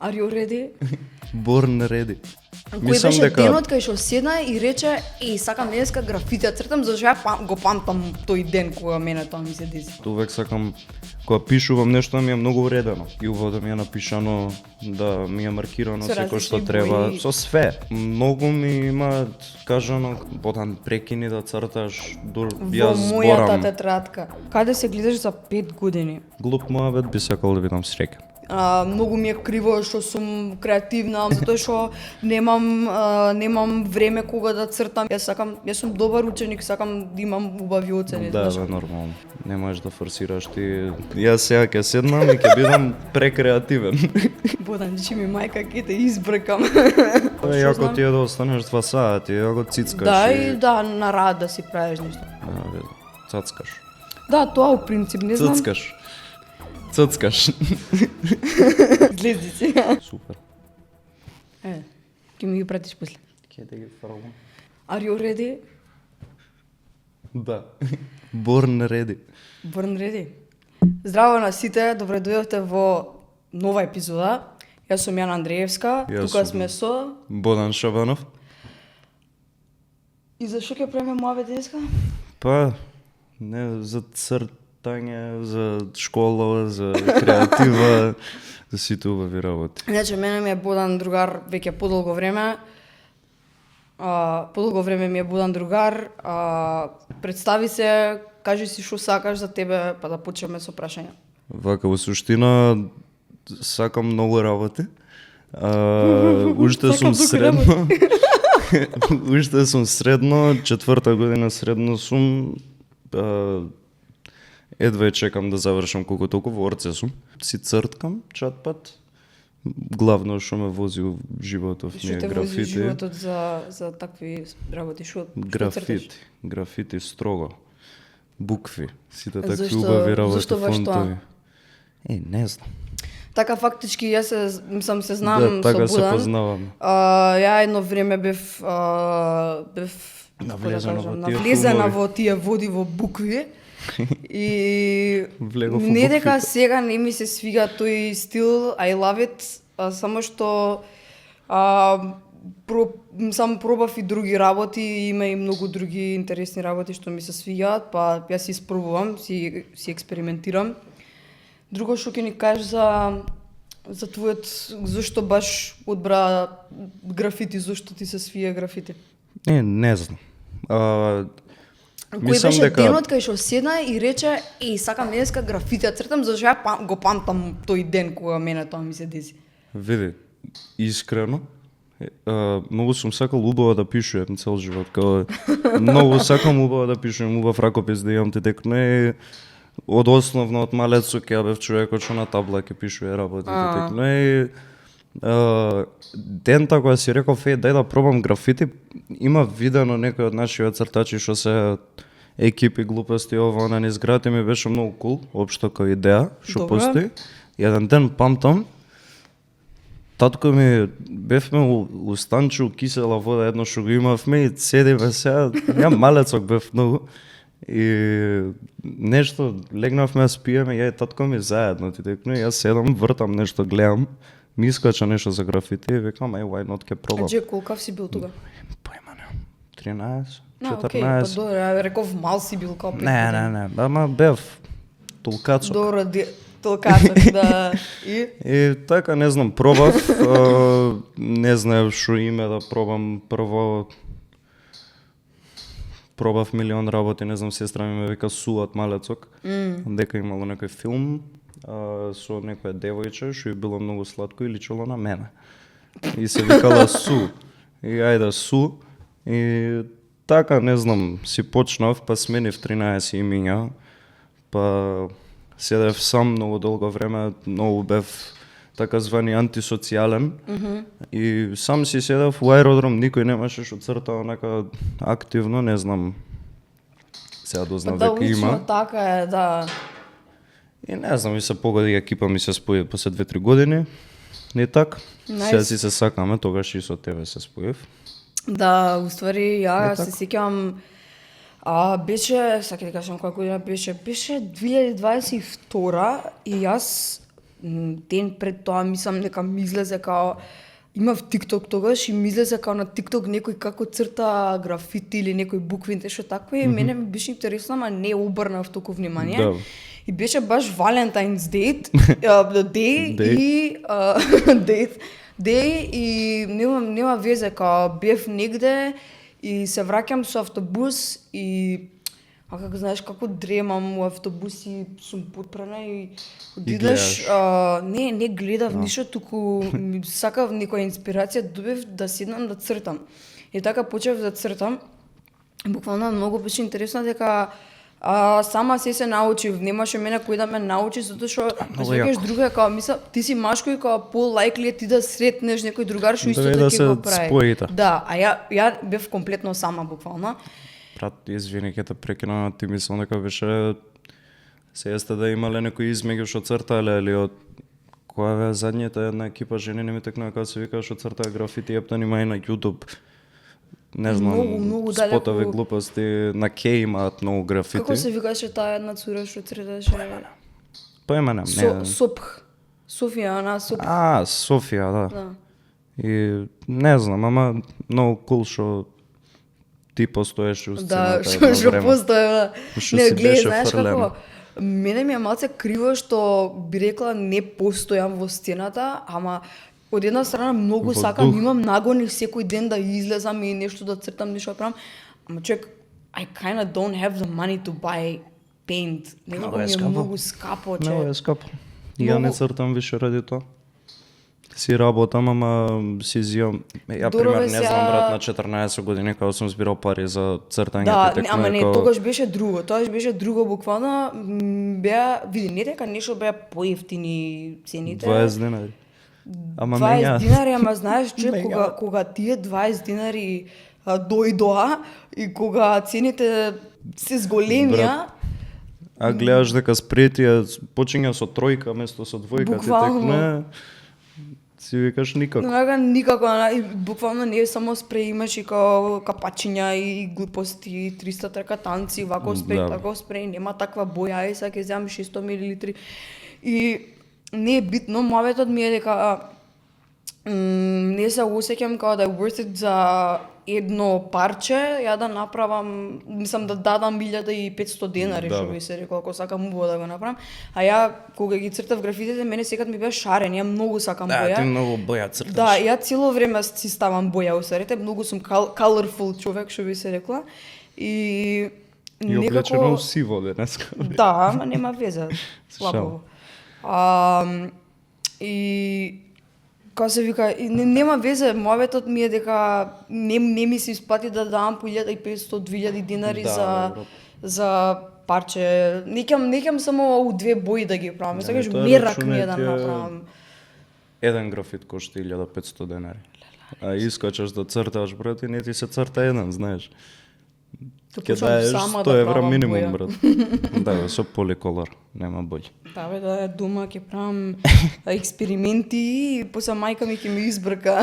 Are you ready? Born ready. Кој беше денот кај што седна и рече, сакам денеска графити да цртам, зашто ја го памтам тој ден кога мене тоа ми се деси. Увек сакам, кога пишувам нешто да ми е многу уредено. И убаво да ми е напишано, да ми е маркирано секој што треба, со све. Многу ми имаат кажано, Бодан, прекини да црташ, јас зборам. Во мојата тетрадка. Каде се гледаш за 5 години? Глуп муавет, би сакал да видам среќа. Многу ми е криво што сум креативна, затоа што немам време кога да цртам. Јас сум добар ученик, сакам да имам убави оцени. Да, нормално. Не можеш да форсираш ти. Јас сега ќе седнам и ќе бидам прекреативен. Бодан, чи ми мајка ќе те избркам. Јако ти е да останеш 2 сати, јако цицкаш. Да, и да, на рад да си правиш нешто. Цацкаш. Да, тоа у принцип, не знам. Ццкаш. Излези си. Супер. Ќе ми ги пратиш после. Ќе да ги фрлам. Are you ready? Да. Born ready. Born ready. Здраво на сите, добре дојдовте во нова епизода. Јас сум Јана Андреевска, тука сме со Бодан Шабанов. И зашо ќе правиме муавет денеска? Па, не за цртање, за школа, за креатива, за сите убави работи. Значи, мене ми е Бодан другар веќе подолго време. Подолго време ми е Бодан другар. Представи се, кажи си што сакаш за тебе, па да почнеме со прашања. Вака, во суштина, сакам многу работи. Уште сум средно. Уште сум средно, 4-та година средно сум. Едва чекам да завршам колку толку, во Орце сум. Си црткам чатпат. Главно што ме вози у животот ми е графити. Што те вози животот за такви работи? Што Графити строго. Букви, сите такви убави работи, фонтови. Не знам. Така фактички јас се знам со Бодан. Така се познаваме. Ја едно време бев навлезена во тие води во букви. И не дека сега не ми се свига тој стил, I love it, само што сам пробав и други работи, има и многу други интересни работи што ми се свигаат, па јас си испробувам, си експериментирам. Друго што ќе ни кажеш за твојот, зашто баш одбра графити, зашто ти се свија графити? Не знам. Кој беше денот кај што седна и рече, сакам денеска графити да цртам, зашто ја го памтам тој ден кога мене тоа ми се деси. Види, искрено, многу сум сакал убаво да пишувам цел живот, многу сакам убаво да пишувам, убав ракопис да имам, текно од основно, од малецо ќе бев човекот што на табла ќе пишува работи, текно дента кога си реков, дај да пробам графити, има видено некој од нашите цртачи што се екипи глупости, ова на низ град, ми беше многу кул, општо како идеја, што постои. Еден ден памтам, татко ми, бевме у станче, у кисела вода, едно што го имавме и седиме сега, ја малецок бев многу. И нешто, легнавме да спиеме, ја и татко ми заедно, јас седам, вртам нешто, гледам, ми искача нешто за графити и викам, why not, ке пробам. Колкав си бил тога? Појма не, 13, 14. Окей, па добре, реков мал си бил као 5 години. Не, ама бев толкацок. Добро, толкацок, да. И така, не знам, пробав, не знаев што име да пробам, прво пробав милион работи, не знам, сестра ми ме вика Суат малецок, дека имало некој филм со некоја девојче што било многу сладко и личело на мене. И се викала Су. И ајде Су. И така, не знам, си почнав, па сменив 13 имиња, па седев сам многу долго време, многу бев така звани антисоцијален. И сам си седев у аеродром, никој немаше што црта онака активно, не знам. Сега дознав дека има. Така е, да. И не знам, и се погоди екипа ми се спои после 2-3 години. Не так. Сега си се сакаме, тогаш и со тебе се споив. Да, уствари, ја се сеќавам, беше, сака да кажам која година беше 2022 и јас ден пред тоа мислам дека ми излезе као имав TikTok тогаш и ми излезе као на TikTok некој како црта графити или некој букви, нешто такво и мене ми беше интересно, ама не обрнав толку внимание. Да. И беше баш Valentine's Day, Day и нема везе, као бев негде и се враќам со автобус и како знаеш како дремам у автобус и сум потпрана и одидеш, не гледав ништо, туку сакав некоја инспирација, добив да седнам да цртам. И така почнав да цртам. Буквално многу беше интересно дека сама се научив, немаше мене кој да ме научи, затоа што свекаш друга као мисла, ти си машко и као по-лайкли ти да сретнеш некој другар што исто така ќе го прави. Споите. Да, а ја бев комплетно сама буквално. Брат, извини, ќе те прекинам, ти мислам дека беше се есте да имале некои измеѓу што цртале или од која бе заднијата една екипа жени не ми текна како се вика што цртаа графити, ептан има и на YouTube. Не знам, многу спотови далеко. глупости, на Кеј имаат многу графити. Како се викаше таа една цура што црташе? Поиме не. Софија, она Соп. Софија, да. Да. И не знам, ама многу кул што ти постоеше у Да, сцената што време. постоја. Што Не, си гледај, беше знаеш фрлена. како мене ми е малце криво што би рекла не постојам во сцената, ама од една страна многу Во сакам, дух. имам нагони секој ден да излезам и нешто да цртам, нешто да правам, ама човек, I kinda don't have the money to buy paint. Некако Много е ми е скапо. многу скапо, Много че. е скапо. Ја не Многу- цртам више ради тоа. Си работам, ама си зијам. Ја Добро, пример бе, не сега- знам брат на 14 години кога сум збирал пари за цртање, Да, ти ама не, како- тогаш беше друго. Тогаш беше друго буквално. Беа, види, не дека нешто беа поевтини цените. 20 динари. Ама 20 мења. динари, ама знаеш, човек, Мења. кога тие 20 динари дојдоа и кога цените се зголемија, А гледаш дека спретија почиња со тројка место со двојка, Буквално. ти текне си викаш никако. никако, и буквално не само спреј, имаш и као капачиња и глупости, 300 тракатанци, вако спреј, Да. тако спреј, нема таква боја, ај сега ќе земам 600 мл. И не е битно, муаветот ми е дека не се осеќам као да е worth it за едно парче, ја да направам, мислам да дадам 1500 денари, Да, што бе. би се рекол, ако сакам убаво да го направам. А ја кога ги цртав графитите, мене секад ми беа шарен, ја многу сакам боја. ти многу боја црташ. Да, ја цело време си ставам боја усарите, многу сум colorful човек, што би се рекла. И И облечено у сиво денеска. да, ама нема веза. Слабо. И како се вика, и нема везе, муаветот ми е дека не ми се исплати да давам по 1500-2000 денари Да, за парче. Неќам само у две бои да ги правам. Сакаш тоа мерак ми е да рачунете, направам. Еден графит кошта 1500 денари. А искачаш да црташ, брат, и не ти се црта еден, знаеш. Да Ќе почнам даеш сама 100 да евра правам минимум, боја. брат. Да, со поликолор, нема бој. Да, бе, да, дома ќе правам експерименти и после мајка ми ќе ми избрка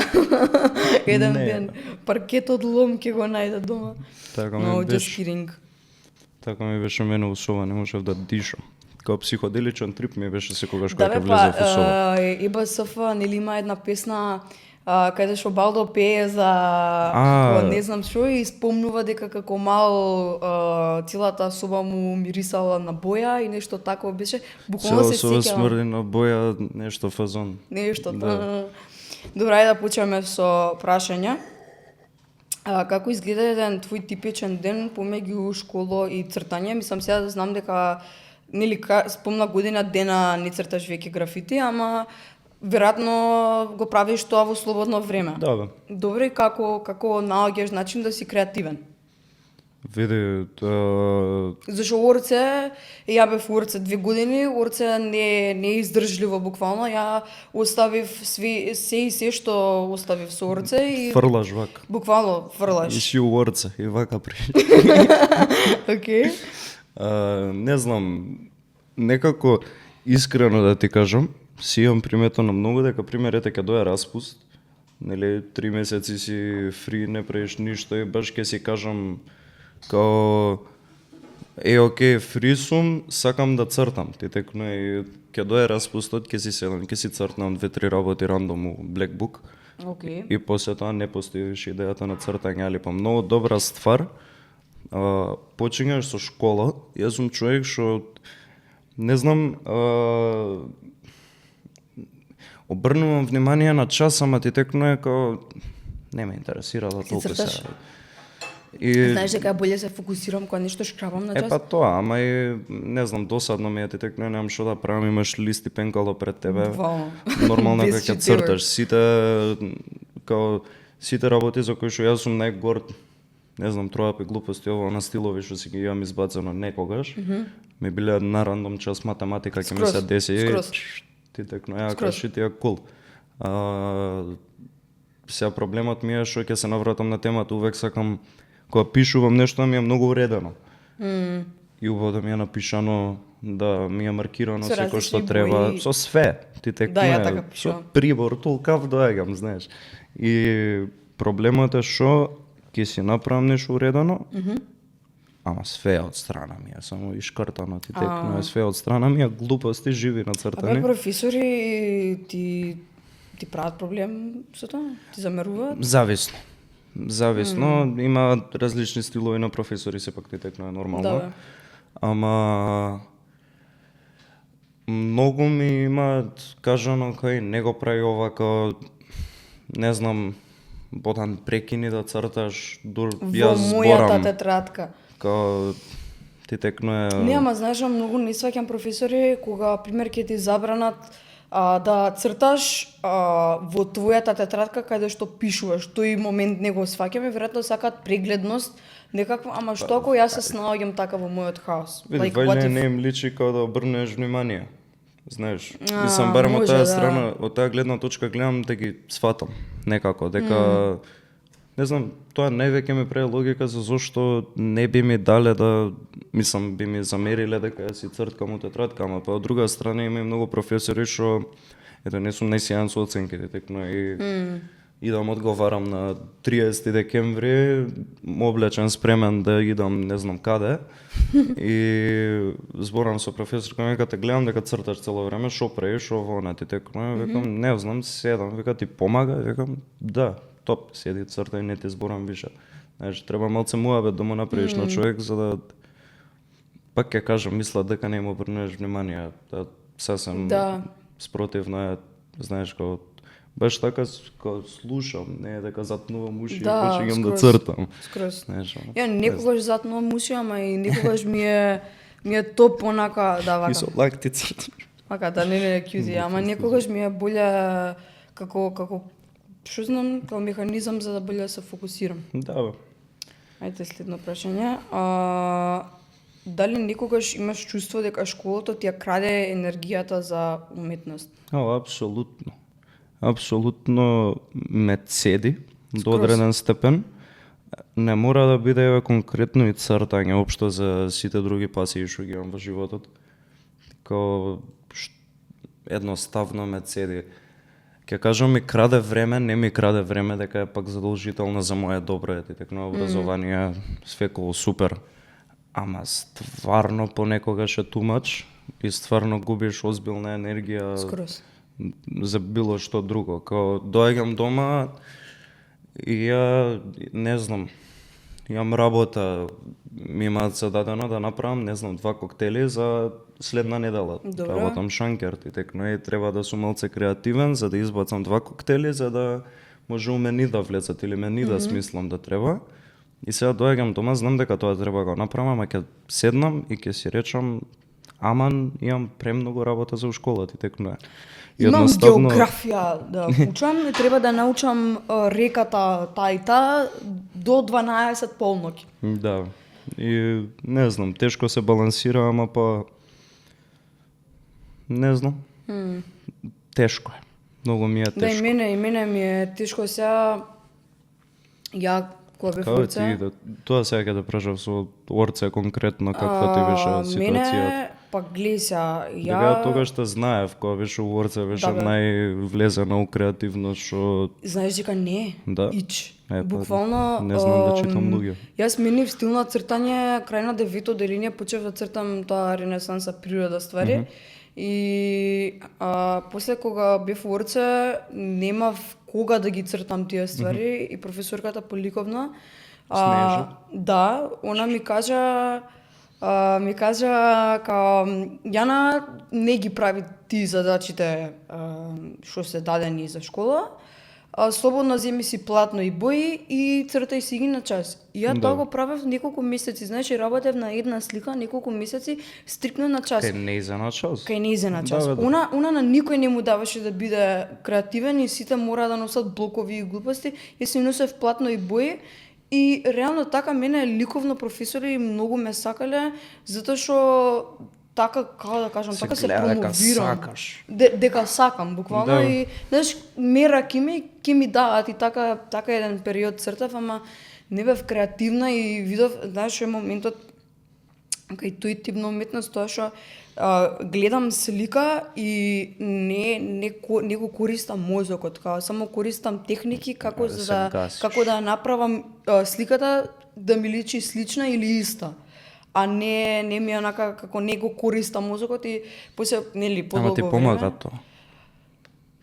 еден Не. ден. Паркет од лом ќе го најде дома. Така No, ми just беше. kidding. Така ми беше мене усова, не можев да дишам. Као психоделичен трип ми беше секогаш Да, кога ќе бе, влезев у сова. ЕБСФ, нели има една песна каде што Балдо пее за не знам што и спомнува дека како мал целата соба му мирисала на боја и нешто такво беше. Буквално Цела се соба сеќавам. смрди на боја, нешто фазон. Нешто. Да. Добра е да почнеме со прашања. Како изгледа еден твој типичен ден помеѓу школа и цртање? Мислам сега да знам дека нели спомна година дена не црташ веќе графити, ама веројатно го правиш тоа во слободно време. Да, бе. Добре, како наоѓаш начин да си креативен? Види, Зашо Орце, ја бев Орце 2 години, Орце не е издржливо буквално, ја оставив се и се што оставив со Орце и фрлаш вака. буквално И фрлаш. си у орца, и вака при. Океј. Не знам, некако искрено да ти кажам, си имам приметено многу дека пример ете ќе дое распуст, нели 3 месеци си фри, не правиш ништо и баш ќе си кажам као окей, фри сум, сакам да цртам. Ти текно и ќе дое распустот, ќе си седам, ќе си цртнам 2-3 работи рандом у Black Book. Океј. И после тоа не постои више идејата на цртање, али па многу добра ствар. Почињаш со школа, јас сум човек што не знам, обрнувам внимание на час, ама ти текно е као не ме интересира да толку црташ? се. И Знаеш дека боле се фокусирам кога нешто шкрабам на час? па тоа, ама и не знам, досадно ми е, ти текно немам што да правам, имаш лист и пенкало пред тебе. Буквално. Нормално Без дека ќе читивер. црташ. Сите работи за кои што јас сум најгорд, не знам, троапи глупости ово на стилови што си ги имам избацано некогаш. Ми биле на рандом час математика ќе ми се деси. Скроз. Ти текно ја Скроз. кажи ти ја кул. Сега проблемот ми е што ќе се навратам на темата, увек сакам кога пишувам нешто да ми е многу уредено. И убаво да ми е напишано, да ми е маркирано Со секој што различни треба, бои. со све. Ти текно Да, ја е, така со пишувам. прибор, толкав доаѓам, знаеш. И проблемот е што ќе си направам нешто уредено, ама све е од страна ми е, само ишкртано, ти текно е све од страна ми е, глупости живи Абе, нацртани. професори ти прават проблем со тоа? Ти замеруваат? Зависно, има различни стилови на професори, сепак ти текно е нормално. Да, бе. Ама многу ми имаат кажано кај не го прави овака, не знам, Бодан прекини да црташ, Во јас мојата зборам, тетрадка. као ти текно е... Не, ама знаеш, многу не сваќам професори кога, пример, ќе ти забранат да црташ во твојата тетрадка каде што пишуваш. Тој момент не го сваќам и веројатно сакаат прегледност некаква, ама што ако јас се снаоѓам така во мојот хаос? Види, Like, what вајде if- не им личи као да обрнеш внимание. Знаеш, А, мислам барем од може, таа да. страна, од таа гледна точка гледам да ги сватам некако, дека не знам, тоа највеќе ми прави логика за зошто не би ми дале да, мислам, би ми замериле дека ја си црткам у тетрадка, ама па од друга страна има и многу професори што ето не сум најсјаен со оценките, текно и идам одговарам на 30 декември, облечен спремен да идам не знам каде и зборам со професор кој века те гледам дека црташ цело време, што правиш, ово на ти текно, викам не знам, седам, вика ти помага, викам да, топ, седи цртај, не ти зборам више. Знаеш, треба малце муабет да му направиш на човек за да пак ќе кажам, мислат дека не им обрнуваш внимание, да сасем Да. спротивно е, знаеш, као баш така као слушам, не е дека затнувам уши и Да, почињам да скроз. цртам. Скроз. Знаеш, Ја некогаш затнувам уши, ама и некогаш ми е топ онака, да, вака. и со лакти цртам. Вака, да не кјузи, ама некогаш ми е боле како што знам, како механизам за да боле да се фокусирам. Да, бе. Ајде следно прашање. Дали некогаш имаш чувство дека школата ти ја краде енергијата за уметност? Апсолутно. Апсолутно ме цеди до Скроз. одреден степен. Не мора да биде еве конкретно и цртање општо за сите други пасии што ги имам во животот. Као едноставно ме цеди. Ќе кажам ми краде време, не ми краде време дека е пак задолжително за моje добро, е текно образование, свеколо супер. Ама стварно понекогаш е too much и стварно губиш озбилна енергија Скроз. за било што друго. Као доаѓам дома и ја не знам, имам работа, ми имаат зададено да направам, не знам, 2 коктели за следна недела. Добро. Работам шанкер, ти текно и треба да сум малце креативен за да избацам 2 коктели за да може у мене да влезат или мене да смислам да треба. И сега доаѓам дома, знам дека тоа треба да го направам, ама ќе седнам и ќе си речам аман имам премногу работа за у школа, ти текно е. Имам географија да учам и треба да научам реката та и та до 12 полноќ. Да. И не знам, тешко се балансира, ама па не знам. Тешко е. Многу ми е Да, и тешко. мене ми е тешко сега. Ја кога бев Како ти орце, да, тоа сега ќе да прашав со орце конкретно каква ти беше ситуацијата. Мене Па гледај сега, Дека тогаш те знаев, кога беше у Ворце, беше Да, бе. највлезена у креативност, што... Знаеш дека не, Да. ич. Па, Буквално, не знам да читам луѓе. Јас менив стил на цртање крај на 9-то деление, почев да цртам тоа ренесанса природа ствари. И после кога бев у Орце, немав кога да ги цртам тие ствари и професорката Поликовна, Снежа. да, она ми кажа као Јана не ги прави ти задачите што се дадени за школа, слободно земи си платно и бои и цртај си ги на час. И ја Да. тоа го правев неколку месеци, знаеш, и работев на една слика неколку месеци стрикно на час. Кај нејзе на час. Кај нејзе на час. Да, бе, да. Она на никој не му даваше да биде креативен и сите мора да носат блокови и глупости. Јас си носев платно и бои и реално така мене ликовно професори многу ме сакале затоа што така, како да кажам, така се гледа дека промовирам. сакаш. Дека сакам, буквално Да. и знаеш, мера ќе ми даат и така еден период цртав, ама не бев креативна и видов, знаеш, е моментот кај тој тип на уметност тоа што гледам слика и не го користам мозокот, као само користам техники како Да за се да гасиш. како да ја направам сликата да ми личи слична или иста. А не ми е онака како не го користам мозокот и после нели Ама подолго ти време. помага тоа.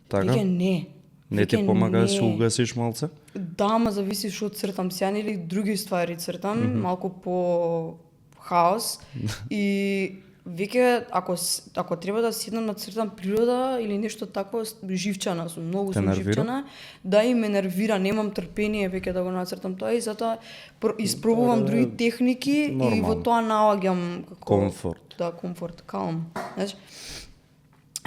Така? Веќе не. Не ти Веќе помага да се не. угасиш малце? Да, ама зависи што цртам сега или други ствари цртам, малку по хаос и веќе ако треба да седнам да цртам природа или нешто такво, живчана сум, многу Те сум нервира? живчана. Да, и ме нервира, немам трпение веќе да го нацртам тоа и затоа испробувам Тоа е други техники и во нормално. тоа наоѓам како Комфорт. Да, комфорт, калм. Знаеш,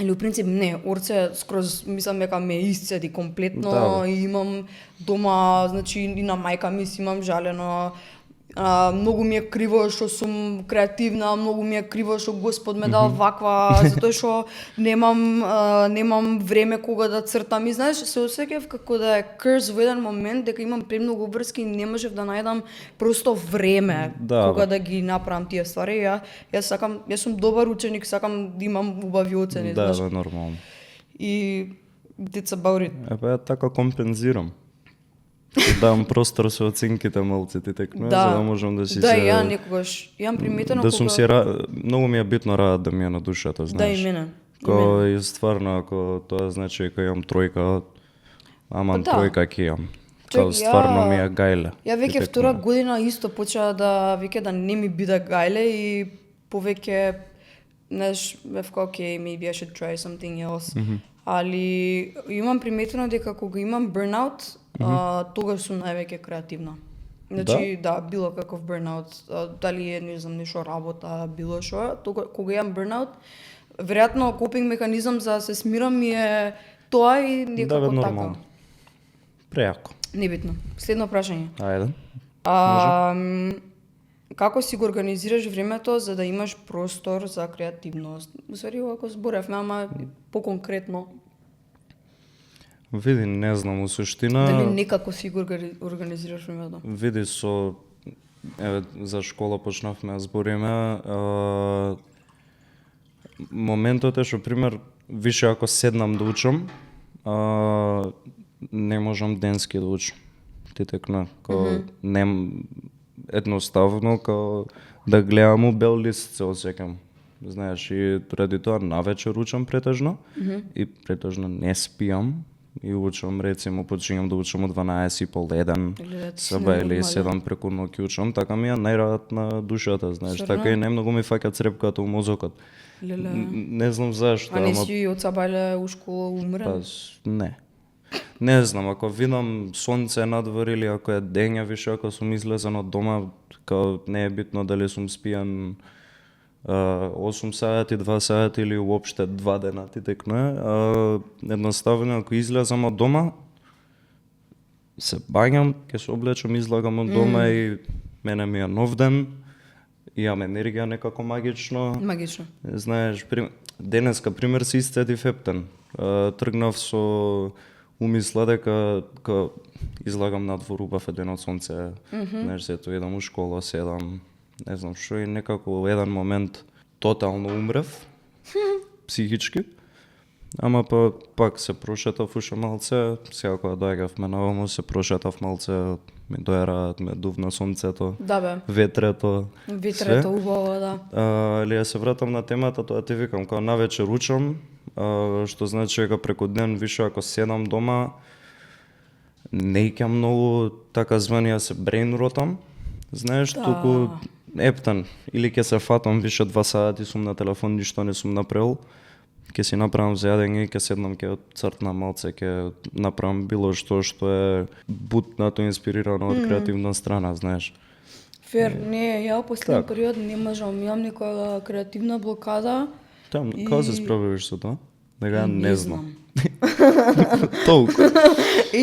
или у принцип не, Орце скроз мислам дека ме исцеди комплетно Да, бе. и имам дома, значи и на мајка ми си имам жалено. Многу ми е криво што сум креативна, многу ми е криво што Господ ме дал ваква, затоа што немам време кога да цртам. И знаеш, се осеќав како да е curse во еден момент дека имам премногу врски и не можев да најдам просто време Да, кога бе. да ги направам тие ствари. Јас сум добар ученик, сакам да имам убави оцени, Да, знаеш. бе, нормално. И деца баурит. Епа, така компензирам. Ќе давам простор со оценките малце ти текнува, Да. за да можам да си Да, се... и ја некогаш имам приметено Да сум кога... си многу ми е битно раат да ми е на душата, знаеш. Да, и мене. И стварно, ако тоа значи дека имам тројка, аман Па да. тројка ќе имам. Чек, Као стварно ми е гајле. Ја веќе Ти втора текнува. година исто почна да да не ми биде гајле и повеќе знаеш, бев како okay, maybe I should try something else. Али имам приметено дека кога имам burnout, тогаш сум највеќе креативна. Значи, да, било каков burnout, дали е, не знам, нешто работа, било што, кога имам burnout, веројатно копинг механизам за да се смирам ми е тоа и Да, некако бе, така. нормално. Преако. Небитно. Следно прашање. Ајде. Како си го организираш времето за да имаш простор за креативност? Усвари, ако зборевме, ама поконкретно. Види, не знам, у суштина... Дали некако си го организираш времето? Види со еве за школа почнавме да збориме. Моментот е што пример више ако седнам да учам, не можам денски да учам. Ти текна као едноставно као да гледам у бел лист се осеќам. Знаеш, и преди тоа навечер учам претежно и претежно не спиам и учам, рецимо, почињам да учам од 12:30, Или да ти се саба или ненормален. 7 преку ноќ учам, така ми е најрадат на душата, знаеш, Зар така и не? најмногу ми фаќа црепката у мозокот. Леле. Не знам зашто, А не ама си од сабајле у школа умрен? па не. Не знам, ако видам сонце надвор или ако е дења, више ако сум излезен од дома, као не е битно дали сум спијан 8 сати, 2 сати или уопште 2 дена ти текне. Едноставно, ако излезам од дома, се бањам, ќе се облечам, излагам од дома и мене ми е нов ден, имам енергија некако магично. Магично. Знаеш, денеска, пример, се исцедив ептен. Тргнав со умисла дека излагам надвор убав еден од сонце. Знаеш, сето идам у школа, седам, не знам што и некако во еден момент тотално умрев, психички. Ама па пак се прошетав уште малце, сега кога доаѓавме наваму се прошетав малце, ми доера, ме дувна сонцето, Да бе, ветрето, ветрето убаво, да. Али ја се вратам на темата, тоа ти викам, кога навечер учам, што значи дека преку ден више ако седам дома, не икам многу така званија се brain ротам, знаеш, туку ептан, или ќе се фатам више 2 сати сум на телефон, ништо не сум направил, ќе си направам за јадење, ќе седнам, ќе цртнам малце, ќе направам било што е бутнато, инспирирано од креативна страна, знаеш. Фер, не, ја во последен Така. период не можам, имам некоја креативна блокада. Там, И- како се справиш со тоа? Дека ја не знам. Толку.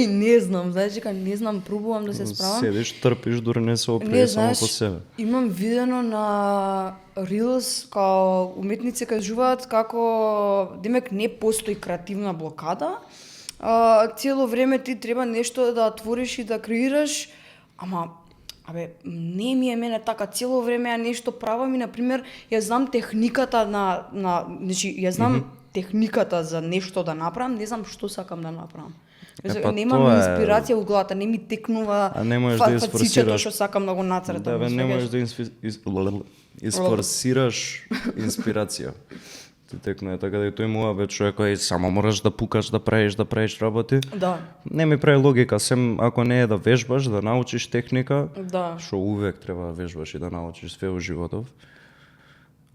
Не знам, знаеш дека не знам, пробувам да се справам. Седиш, трпиш, дури не се Не, опре само знаеш, по себе. имам видено на Reels као уметници кажуваат како демек не постои креативна блокада. Цело време ти треба нешто да отвориш и да креираш, ама не ми е мене така, цело време ја нешто правам и на пример ја знам техниката значи ја знам техниката за нешто да направам, не знам што сакам да направам. па Немам тоа е- инспирација у главата, не ми текнува А не можеш да фацичето изфорсираш. што сакам да го нацртам. Да, бе, не свегаш. можеш да изфорсираш инспирација. Ти текнува така да и тој муабет човек кој само мораш да пукаш, да правиш работи. Да, Не ми прави логика, сем ако не е да вежбаш, да научиш техника, да. што увек треба да вежбаш и да научиш све во животов.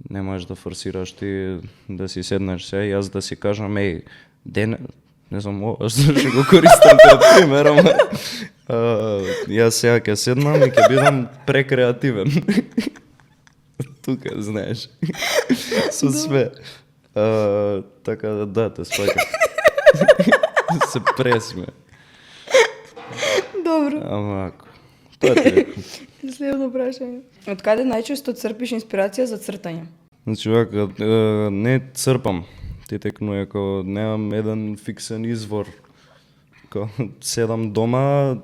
Не можеш да форсираш ти да си седнеш сега и јас да си кажам, еј, не знам ова што ќе го користам како пример, ама јас сега ќе седнам и ќе бидам прекреативен. Тука, знаеш, со све. Така да, те сваќам. Се пресме. Добро. Ама ако... Тоа ти викам. Следно прашање. Од каде најчесто црпиш инспирација за цртање? Значи, вака, не црпам. Ти текнува како немам еден фиксен извор. Као седам дома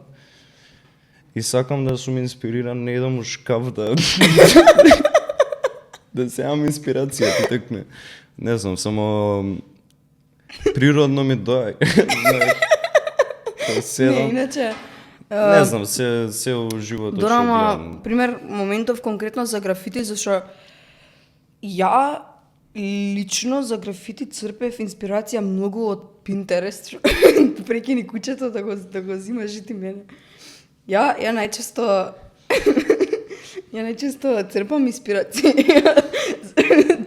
и сакам да сум инспириран, не идам у шкаф да да семам инспирација, ти текне. Не знам, само природно ми доаѓа. Знаеш, као Не, седам, иначе не знам, се у животот што Дорама, гледам. пример, моментов конкретно за графити, зашто ја лично за графити црпев инспирација многу од Pinterest, што прекини куќето да го зимаш и ти мене. Ја најчесто црпам инспирација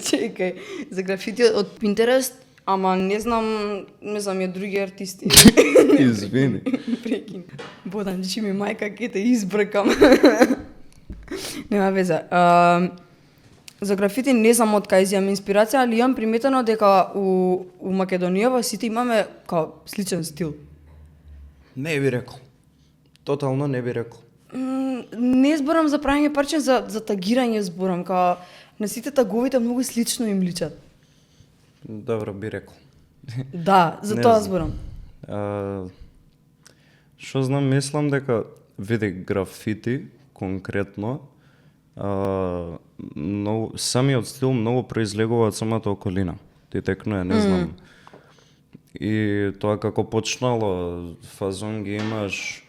чекај, за графити од Pinterest, ама не знам ја други артисти. Извини. Прекин. Бодан, чи ми мајка ке те избркам. Нема веза. За графити не знам од кај изјам инспирација, али имам приметено дека у Македонијава сите имаме као сличен стил. Не би рекол. Тотално не би рекол. Не зборам за правење парче, за тагирање зборам, као на сите таговите многу слично им личат. Добро би рекол. Да, за Не тоа знам. зборам. Што знам, мислам дека види графити конкретно многу самиот стил многу произлегува од самата околина. Ти текнува, не знам. И тоа како почнало, фазон ги имаш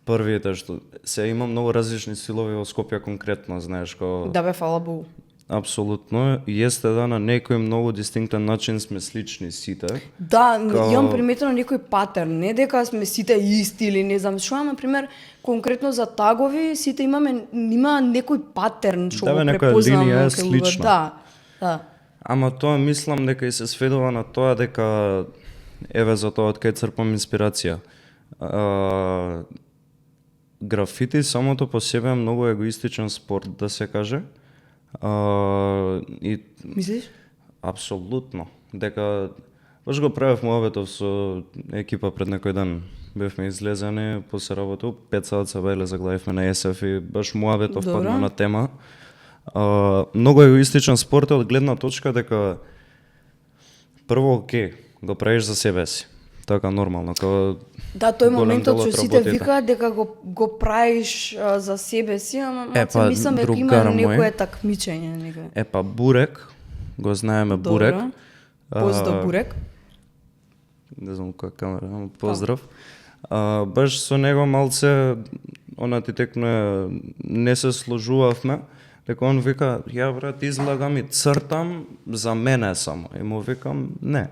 првите што се има многу различни стилови во Скопје конкретно, знаеш, како Да бе, фала Богу. апсолутно јесте да на некој многу дистинктен начин сме слични сите. Да, Као- имам приметено некој патерн, не дека сме сите исти или не знам што, на пример, конкретно за тагови сите има некој патерн што Да, го бе, некоја препознам. линија е кај луѓе. слична. Да. Ама тоа мислам дека и се сведува на тоа дека еве за тоа од кај црпам инспирација. Графити самото по себе е многу егоистичен спорт, да се каже. И Мислиш? апсолутно. Дека баш го правев муабетов со екипа пред некој ден. Бевме излезени после работа, 5 сат се бајле заглавивме на ЕСФ и баш муабетов Добро. падна на тема. Многу егоистичен спорт е од гледна точка дека прво окей, го правиш за себе си. така нормално, као Да, тој голем моментот дел што од сите работите. викаат дека го правиш за себе си, ама па, мислам дека има другар мој. некое такмичење, некое. Па Бурек, го знаеме Бурек. Добро. Поздрав Бурек. Не знам која камера, ама поздрав. Баш со него малце, она ти текне, не се сложувавме, дека он вика, ја брат излагам и цртам за мене само. И му викам, не.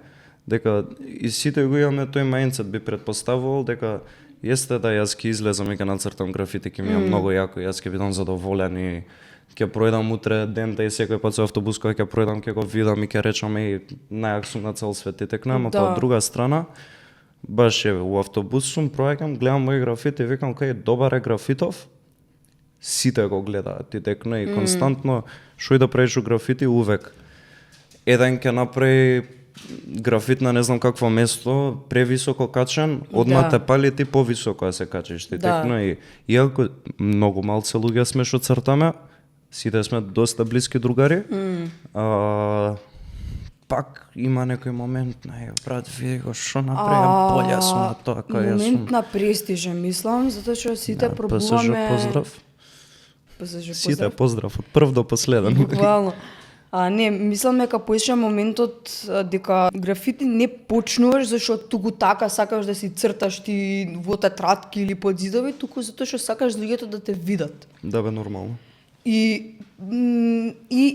Дека и сите го имаме тој мајндсет, би предпоставувал дека јесте да јас ќе излезам и ќе нацртам графити, ќе ми е многу јако, јас ќе бидам задоволен и ќе пројдам утре дента и секој пат со автобус кој ќе пројдам ќе го видам и ќе речам и најак сум на цел свет и текна, ама Да. па од друга страна баш е у автобус сум, проаѓам, гледам мој графит и викам кај добар е графитов. Сите го гледаат и текна и константно што и да правиш у графити увек еден ќе направи графит на не знам какво место, превисоко качен, одма Да. те пали ти повисоко да се качиш. Ти Да. текна и иако многу малце луѓе сме што цртаме, сите сме доста блиски другари, пак има некој момент, брат, види го што направи, болја сум од тоа кај јас сум. Момент на престижа, мислам, затоа што сите ПСЖ пробуваме... поздрав. ПСЖ Сите поздрав. поздрав од прв до последен. Буквално. Не, мислам дека поише моментот дека графити не почнуваш зашто туку така сакаш да си црташ ти во тетрадки или под зидови, туку затоа што сакаш луѓето да те видат. Да бе, нормално. И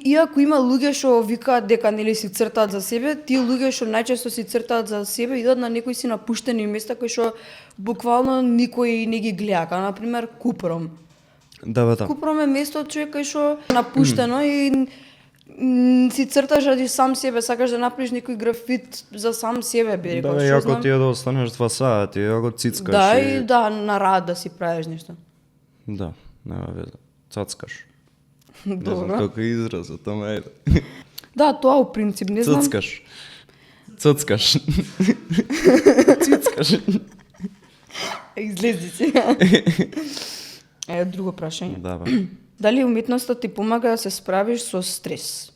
иако има луѓе што викаат дека нели си цртаат за себе, тие луѓе што најчесто си цртаат за себе идат на некои си напуштени места кои што буквално никој не ги гледа, како на пример Купром. Да бе, да. Купром е место од човек кој што е напуштено и си црташ ради сам себе, сакаш да направиш некој графит за сам себе, би рекол. Да, што јако знам. ти е да останеш 2 сати, јако цицкаш. Да, и да, на рад да си правиш нешто. Да, нема веза. Цацкаш. Не знам Добро. како е изразот, ама ајде. Да, тоа у принцип, не знам. Ццкаш. Ццкаш. Цицкаш. Излези си. Друго прашање. Да, бе. Дали уметноста ти помага да се справиш со стрес?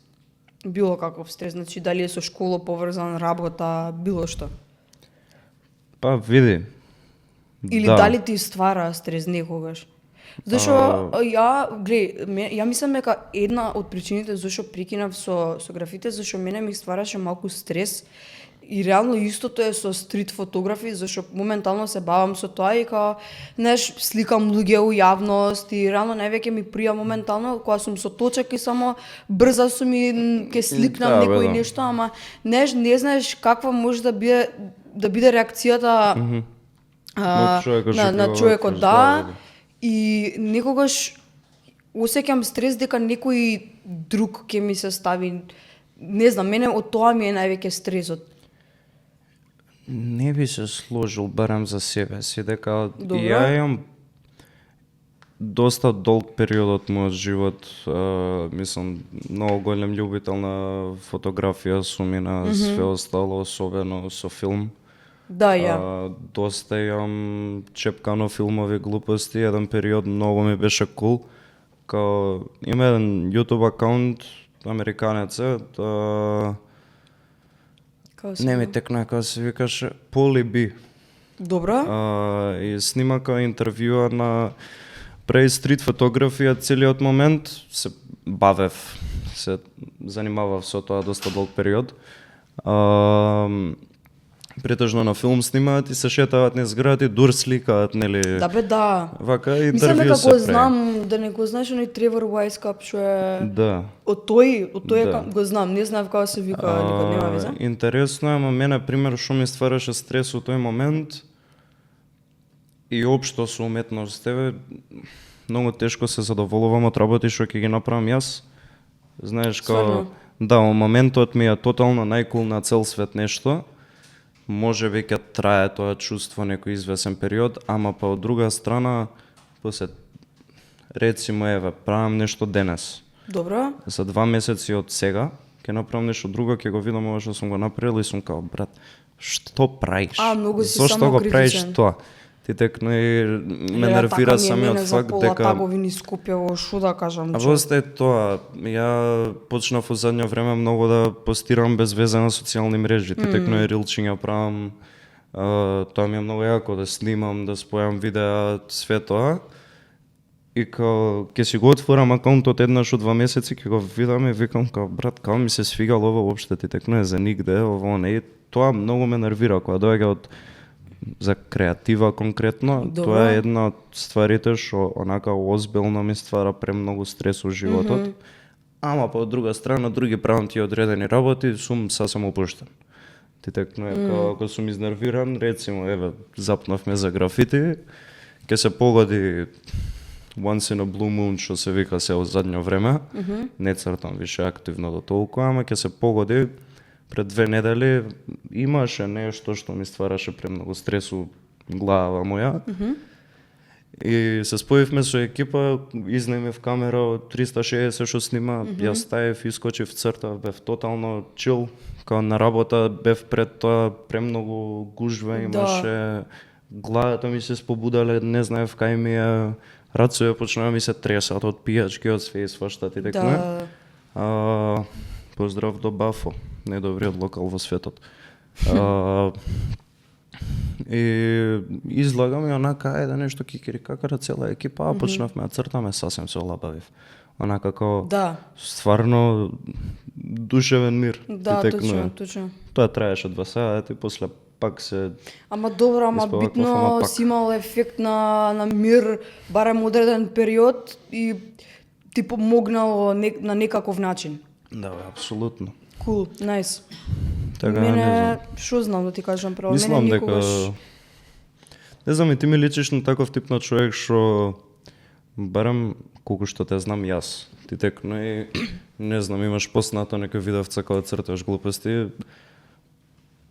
Било каков стрес, значи дали е со школа поврзан, работа, било што. Па види. Или да. дали ти ствара стрес некогаш? Зашо ја мислам дека една од причините зашо прекинав со графите, зашо мене ми ствараше малку стрес. И реално истото е со стрит фотографи, зашо моментално се бавам со тоа и као, знаеш, сликам луѓе у јавност и реално највеќе ми прија моментално кога сум со точак и само брза сум и ќе сликнам Да, бе, некој да. нешто, ама не знаеш каква може да биде реакцијата На човекот што на ти го човекот, кажеш, да. да. И некогаш осеќам стрес дека некој друг ќе ми се стави, не знам, мене од тоа ми е највеќе стресот. Не би се сложил барем за себе си, дека Добро. ја имам доста долг период од мојот живот, мислам, многу голем љубител на фотографија сум и на све остало, особено со филм. Да, ја. Доста имам чепкано филмови глупости, еден период многу ми беше кул. Као има еден YouTube акаунт, американец е, не ми текна како се викаше Поли Би. Добро. И снима као интервјуа на прави стрит фотографија целиот момент, се бавев, се занимавав со тоа доста долг период. Претежно на филм снимаат и се шетаат низ град и дур сликаат, нели? Да бе, да. Вака Мислам интервју дека се го прави. знам, да не го знаеш оној Тревор Уајскап што е Да. од тој Да. го знам, не знам како се вика, никад нема веза. Интересно е, ама мене пример што ми ствараше стрес во тој момент и општо со уметност, многу тешко се задоволувам од работи што ќе ги направам јас. Знаеш, Стварно? да, во моментот ми е тотално најкул на цел свет нешто. Може би ќе трае тоа чувство некој извесен период, ама па од друга страна, после рецимо еве, правам нешто денес. Добро. За 2 месеци од сега ќе направам нешто друго, ќе го видам ова што сум го направил и сум као брат, што правиш? Многу си Зошто го правиш самокритичен. тоа? Ти текно и ме нервира самиот факт дека таговини Скопје, што да кажам. А воста е тоа, ја почнав во задњо време многу да постирам без веза на социјални мрежи. Ти текно и рилчиња правам, Тоа ми е многу јако да снимам, да спојам видеа, све тоа. И као, ќе си го отворам акаунтот еднаш од 2 месеци, ќе го видам и викам као, брат, као ми се свигало ова уопште, ти текнуе за нигде, ово не. И тоа многу ме нервира, кога доаѓа од за креатива конкретно. Добро. Тоа е една од стварите што онака озбилно ми ствара премногу стрес во животот. Ама по друга страна, други правам тие одредени работи, сум сасем опуштен. Ти текнуе, као ако сум изнервиран, рецимо, еве, запнавме за графити, ќе се погоди once in a blue moon, што се вика се од задњо време, не цртам више активно до толку, ама ќе се погоди пред 2 недели, имаше нешто што ми ствараше премногу стрес у глава моја. И се споивме со екипа, изнемив камера од 360 што снима, ја ставив, искочив црта, бев тотално чил, као на работа бев пред тоа премногу гужва, имаше, главата ми се спобудале, не знаев кај ми е, рацове почнаа ми се тресат од пијачки, од све и свашта ти текне. Поздрав до Бафо, најдобриот локал во светот. И излагам и онака, ајде нешто кикери какара цела екипа, а почнавме да цртаме, сасем се олабавив. Онака како стварно душевен мир. Да, ти текнуе. точно. Тоа траеше 2 сати, после пак се... Ама добро, ама битно си имал ефект на мир, барем одреден период и ти помогнало на некаков начин. Да, апсолутно. Cool, nice. Така, мене, што знам да ти кажам право, мислам мене дека... никогаш... Не знам, и ти ми личиш на таков тип на човек што барем колку што те знам јас. Ти текнуе, не знам, имаш поснато некој видовца кога црташ глупости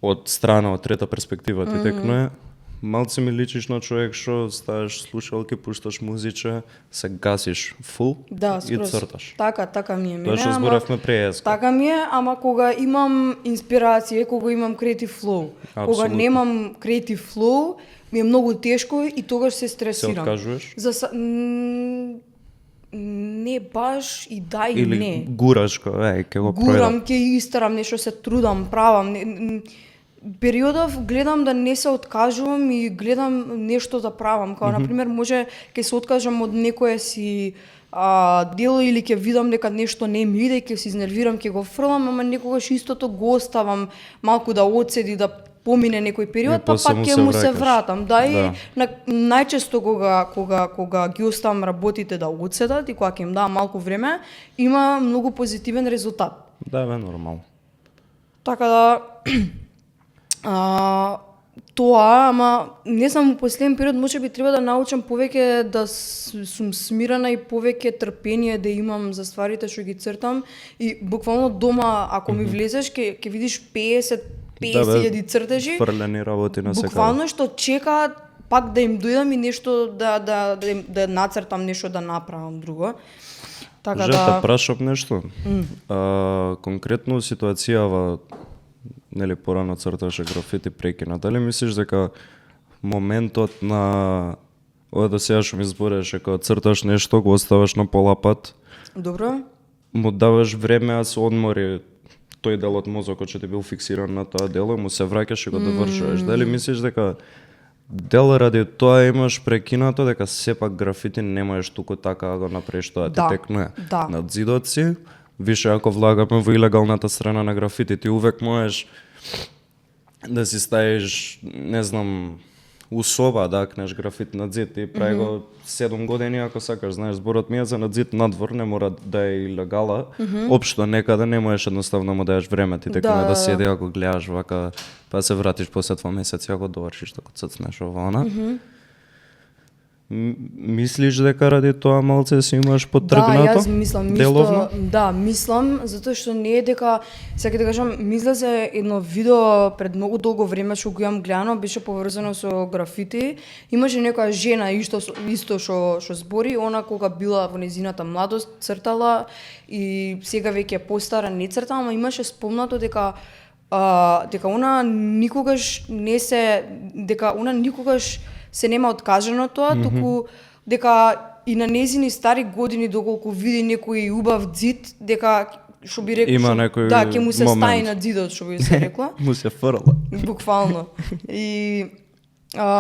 од страна, од трета перспектива ти текнуе. Малце ми личиш на човек што ставаш слушалки, пушташ музиче, се гасиш фул и црташ. Така ми е мене. Тоа што зборавме преска. Така ми е, ама кога имам инспирација, кога имам creative flow. Кога немам creative flow, ми е многу тешко и тогаш се стресирам. Се откажуваш? Не баш и да и или не. Или гураш кој, ќе го пројдам. Гурам, ќе истарам нешто, се трудам, правам. Периодов гледам да не се откажувам и гледам нешто да правам. Као, например, може ќе се откажам од некое си дело или ќе видам дека нешто не ми иде, ќе се изнервирам, ќе го фрлам, ама некогаш истото го оставам малку да одседи, да помине некој период, па пак ќе му се вратам. Да, и најчесто кога ги оставам работите да одседат и кога ќе им дам малку време, има многу позитивен резултат. Да, бе, нормално. Така да тоа, ама не знам, во последен период можеби треба да научам повеќе да сум смирена и повеќе трпение да имам за стварите што ги цртам и буквално дома ако ми влезеш ќе видиш 50,000 цртежи. Фрлени работи на секаде. Буквално што чекаат пак да им дојдам и нешто да нацртам, нешто да направам друго. Така да прашам нешто. Конкретно ситуацијава, нели порано црташе графити прекина. Дали мислиш дека моментот на ова до сега што ми збореше, кога црташ нешто, го оставаш на пола пат? Добро. Му даваш време да се одмори тој дел од мозокот што ти бил фиксиран на тоа дело, му се враќаш и го довршуваш. Дали мислиш дека дел ради тоа имаш прекинато, дека сепак графити не можеш туку така да го направиш тоа, ти текнуе над зидот си? Више ако влагаме во илегалната страна на графити, ти увек можеш да си ставиш, не знам, у соба да акнеш графит над зид и прави го 7 години ако сакаш, знаеш, зборот ми е за над зид надвор, не мора да е илегала. Општо некаде не можеш едноставно му даеш време, ти текаме да седи ако гледаш вака, па се вратиш после 2 месеци ако довршиш така ццнеш ова она. Мислиш дека ради тоа малце си имаш потргнато? Да, јас мислам, мислам, затоа што не е дека, сега да кажам, мислезе едно видео пред многу долго време што го имам гледано, беше поврзано со графити. Имаше некоја жена исто што збори, она кога била во незината младост цртала и сега веќе постара не црта, ама имаше спомнато дека она никогаш се нема откажано тоа, туку дека и на незини стари години доколку види некој убав ѕид, дека што би рекол, Има некој да, ќе му се момент. стаи на дидот, што би се рекла. Му се фрла. Буквално. И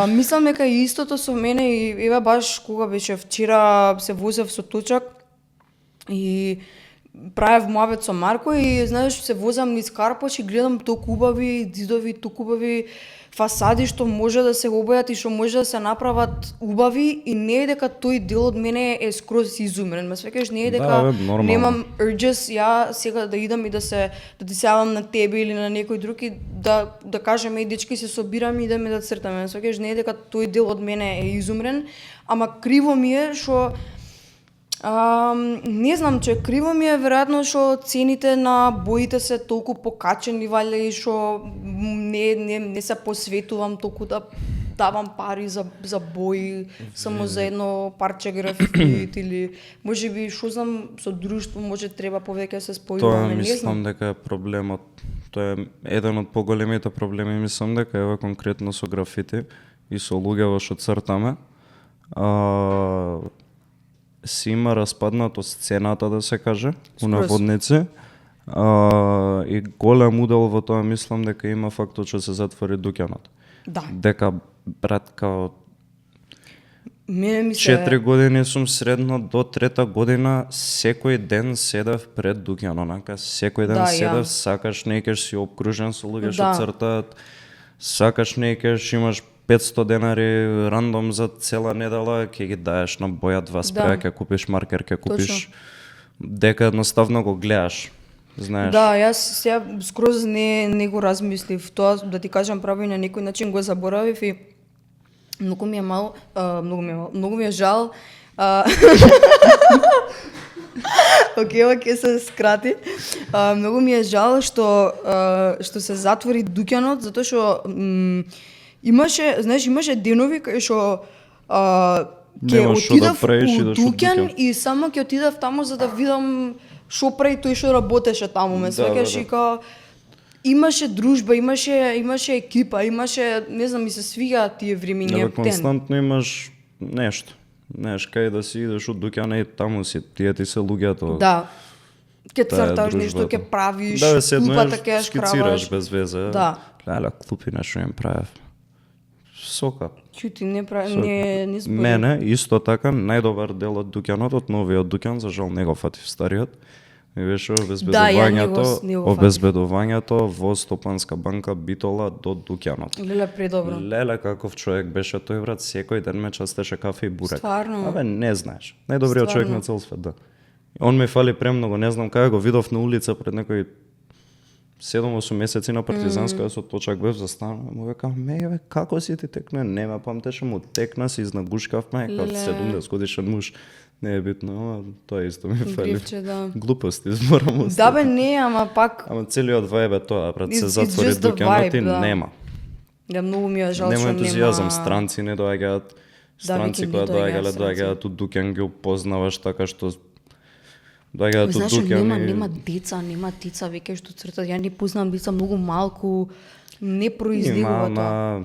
мислам дека и истото со мене и еве баш кога беше вчера се возев со точак и правев муабет со Марко и знаеш се возам низ Карпош и гледам толку убави дидови, толку убави фасади што може да се обојат и што може да се направат убави и не е дека тој дел од мене е скроз изумрен. Ме свекаш не е дека Да, бе, нормално. немам urges ја сега да идам и да ти се јавам на тебе или на некој друг и да кажеме и дечки се собираме и идеме да цртаме. Свекаш не е дека тој дел од мене е изумрен, ама криво ми е што не знам, че криво ми е веројатно што цените на боите се толку покачени валја и што не се посветувам толку да давам пари за бои само за едно парче графит или можеби што знам со друштво може треба повеќе се Тоа спојуваме, не мислам знам. дека е проблемот. Тоа е еден од поголемите проблеми, мислам дека ева конкретно со графити и со луѓето што цртаме. Си има распаднато сцената, да се каже, у наводници. И голем удел во тоа мислам дека има фактот што се затвори дуќанот. Да. Дека брат као Мене ми се 4 години сум средно до трета година секој ден седев пред дуќано, онака секој ден Да, седев, ја. сакаш не кеш си обкружен со луѓе што Да. цртаат, сакаш не кеш имаш 500 денари рандом за цела недела, ќе ги даеш на боја 2 спреја, ќе купиш маркер, ќе купиш дека едноставно го гледаш. Знаеш. Да, јас сега скроз не го размислив тоа, да ти кажам право и на некој начин го заборавив и многу ми е жал. Океј, ќе се скрати. Многу ми е жал што се затвори дуќанот затоа што имаше денови кај што ќе Немаш што да отидав правиш и у идеш у дуќан дуќан. и само ќе отидав таму за да видам што прави тој што работеше таму, ме Да, свеќаш да, и као имаше дружба, имаше екипа, имаше, не знам, ми се свиѓаат тие времиња. Абе, константно имаш нешто. Знаеш, кај да си идеш од дуќана и таму си, тие ти се луѓето. Да. Ќе Таа е црташ нешто, дружбата. ќе правиш, Да, бе, седнеш, клупата ќе ја скицираш шкраваш. без везе. Да. Леле, клупи нешто им правев. Сока. Чути, не збори. Мене, исто така, најдобар дел од дуќанот, од новиот дуќан, за жал не го фатив стариот, и беше не го обезбедувањето во Стопанска банка Битола до дуќанот. Леле, предобро. Леле, каков човек беше тој брат, секој ден ме частеше кафе и бурек. Стварно? Абе, не знаеш. Најдобриот човек Стварно? на цел свет, да. Он ми фали премногу, не знам кај го видов на улица пред некој 7-8 месеци на партизанска, со точак бев застанал, му векам, бе, како си ти текне? Не ме памтеше, му текна, се изнагушкавме, како Леле. 70 годишен муж. Не е битно, ама тоа исто ми фали. Гривче, да. Глупости зборам. Да бе, не, ама пак Ама целиот вајб е тоа, брат, се It's затвори just the дуќанот и vibe, да. нема. да многу ми е жал Нема што ентузијазам, нема. странци не доаѓаат. Странци веќе кои не доаѓаат доаѓаат од дуќан ги упознаваш така што доаѓаат од Знаеш, дуќан нема деца веќе што цртат. Ја не познам деца многу малку, не има, произлегува тоа. ама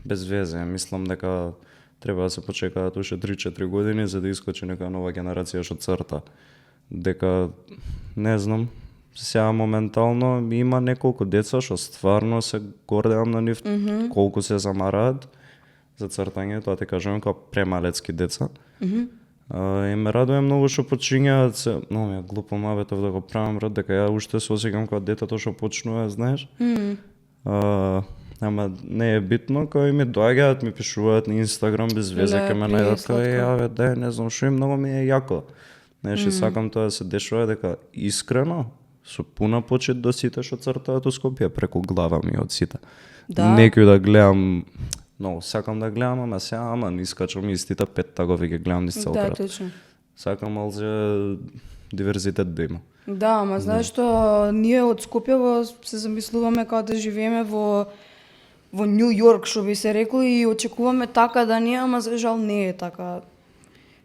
без везе. Мислам дека треба да се почекаат уште 3-4 години за да искочи нека нова генерација што црта. Дека не знам, сега моментално има неколку деца што стварно се гордеам на нив колку се замараат за цртање, тоа те кажувам како премалецки деца. И ме радуе многу што почињаат се, но ми е глупо мабетов да го правам рад дека ја уште се осеќам како детето што почнува, знаеш. Ама не е битно, кај ми доаѓаат, ми пишуваат на Инстаграм без везе, Леле, ке ме при најдат, сладко. кај јаве, да, не знам што и многу ми е јако. Знаеш, и сакам тоа да се дешува дека искрено, со пуна почит до сите што цртаат у Скопје, преку глава ми од сите. Да. Некој да гледам, многу сакам да гледам, ама сега, ама не искачам истите 5 тагови ги гледам низ цел Да, град. точно. Сакам алзе диверзитет да има. Да, ама знаеш што ние од Скопје се замислуваме како да живееме во Нью Йорк, што би се рекло, и очекуваме така да не, ама за жал не е така.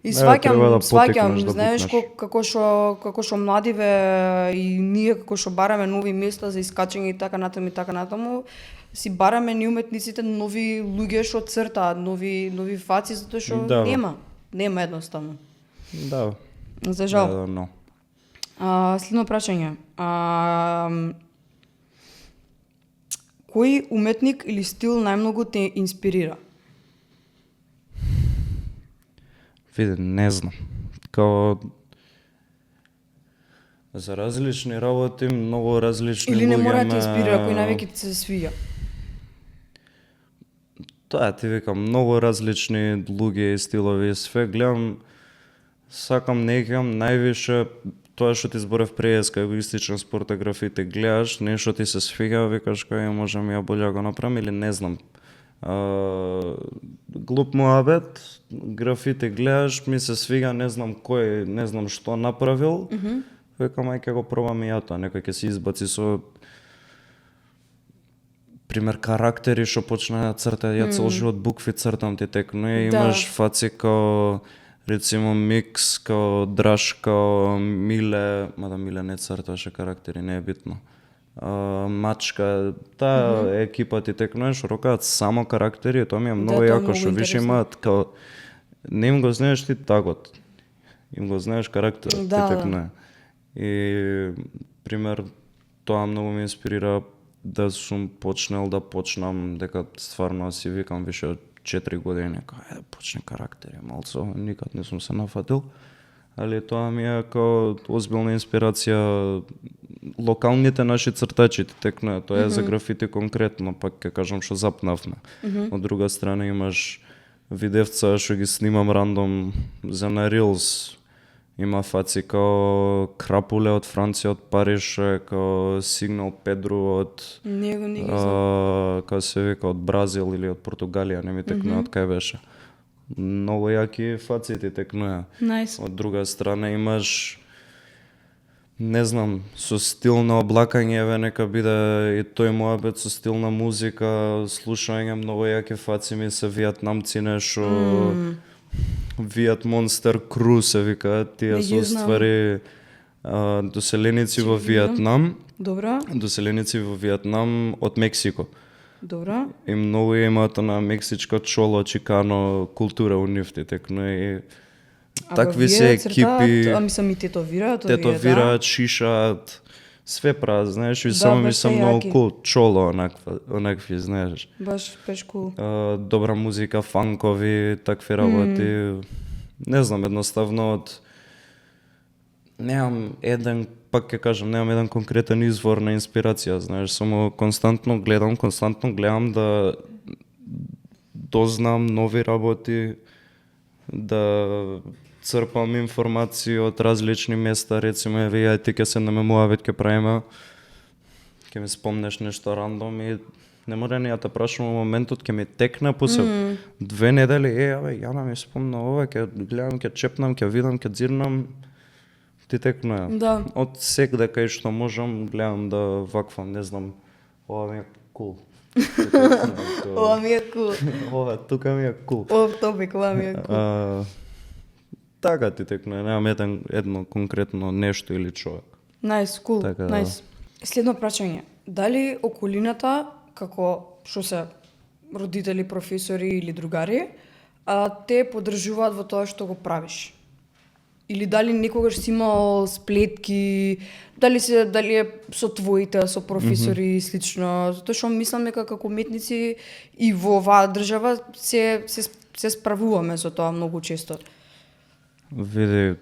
И треба да сваќам, потекнеш, да знаеш, бутнеш. како што младиве и ние како што бараме нови места за искачање и така натаму, си бараме ни уметниците нови луѓе што цртаат, нови фаци, затоа што Да. нема едноставно. Да. За жал. Да, но. Следно прашање. Кој уметник или стил најмногу те инспирира? Види, не знам. Као за различни работи, многу различни Или не луѓе мора да те ме- инспирира, кој највеќе ти се свиѓа? Тоа ти викам, многу различни луѓе и стилови и све гледам, сакам некам највише тоа што ти зборев преска, кај го истичен спорта графити, гледаш, нешто ти се свига, викаш кај можам ја боле го направам или не знам. Глуп муабет, графити гледаш, ми се свига, не знам кој, не знам што направил, викам ај ќе го пробам и ја тоа, некој ќе се избаци со пример карактери што почна да црта, ја цел живот букви цртам ти текно и Да. имаш фаци као рецимо Микс, као Драш, као Миле, мада Миле не црташе карактери, не е битно. Мачка, таа екипа ти текнуеш, рокаат само карактери, и тоа ми е многу тоа е јако, многу што више интересно. имаат као не им го знаеш ти тагот. Им го знаеш карактерот, Да, ти текнуе. И пример тоа многу ме инспирира да сум почнал да почнам дека стварно си викам више од 4 години, кај да почне карактери малцо, никад не сум се нафатил. Али тоа ми е као озбилна инспирација локалните наши цртачи ти текнуе, тоа е за графити конкретно, пак ќе кажам што запнавме. Од друга страна имаш видевца што ги снимам рандом за на Reels. Има фаци као Крапуле од Франција, од Париж, као Сигнал Педру од Не ги знам. како се вика од Бразил или од Португалија, не ми текнуа од кај беше. Многу јаки фаци ти текнуа. Најс. Од друга страна имаш не знам, со стил на облакање, еве нека биде и тој муабет со стил на музика, слушање, многу јаки фаци ми се виетнамци нешто Виет Монстер Кру се викаат, тие Не се ги знам. уствари доселеници во Виетнам, Добра, доселеници во Виетнам од Мексико. добра. И многу имаат на мексичка чоло, чикано култура у нив ти текно и такви се екипи, Мислам и тетовираат, тетовираат, шишаат, све прават, знаеш, и Да, само ми баш се се многу јаки. кул, чоло онакви, знаеш. Баш пешку. Добра музика, фанкови, такви работи. Не знам, едноставно од немам еден, пак ќе кажам, немам еден конкретен извор на инспирација, знаеш, само константно гледам да дознам нови работи, да црпам информации од различни места, рецимо еве ја ти ќе се намемуваме, ќе правиме, ќе ми спомнеш нешто рандом и не мора ни ја те прашам во моментот, ќе ми текне после 2 недели, абе, Јана ми спомна ова, ќе гледам, ќе чепнам, ќе видам, ќе дзирнам, ти текнуе. Да. Од секде кај што можам, гледам да ваквам, не знам, ова ми е кул. Ова ми е кул. Ова, тука ми е кул. Ов топик, ова ми е кул. Така ти текнуе, немам едно конкретно нешто или човек. Најс, кул, Така да. најс. Следно прашање. Дали околината, како што се родители, професори или другари, те поддржуваат во тоа што го правиш? Или дали некогаш си имал сплетки, дали е со твоите, со професори и слично, затоа што мислам дека како уметници и во оваа држава се справуваме со тоа многу често. Види,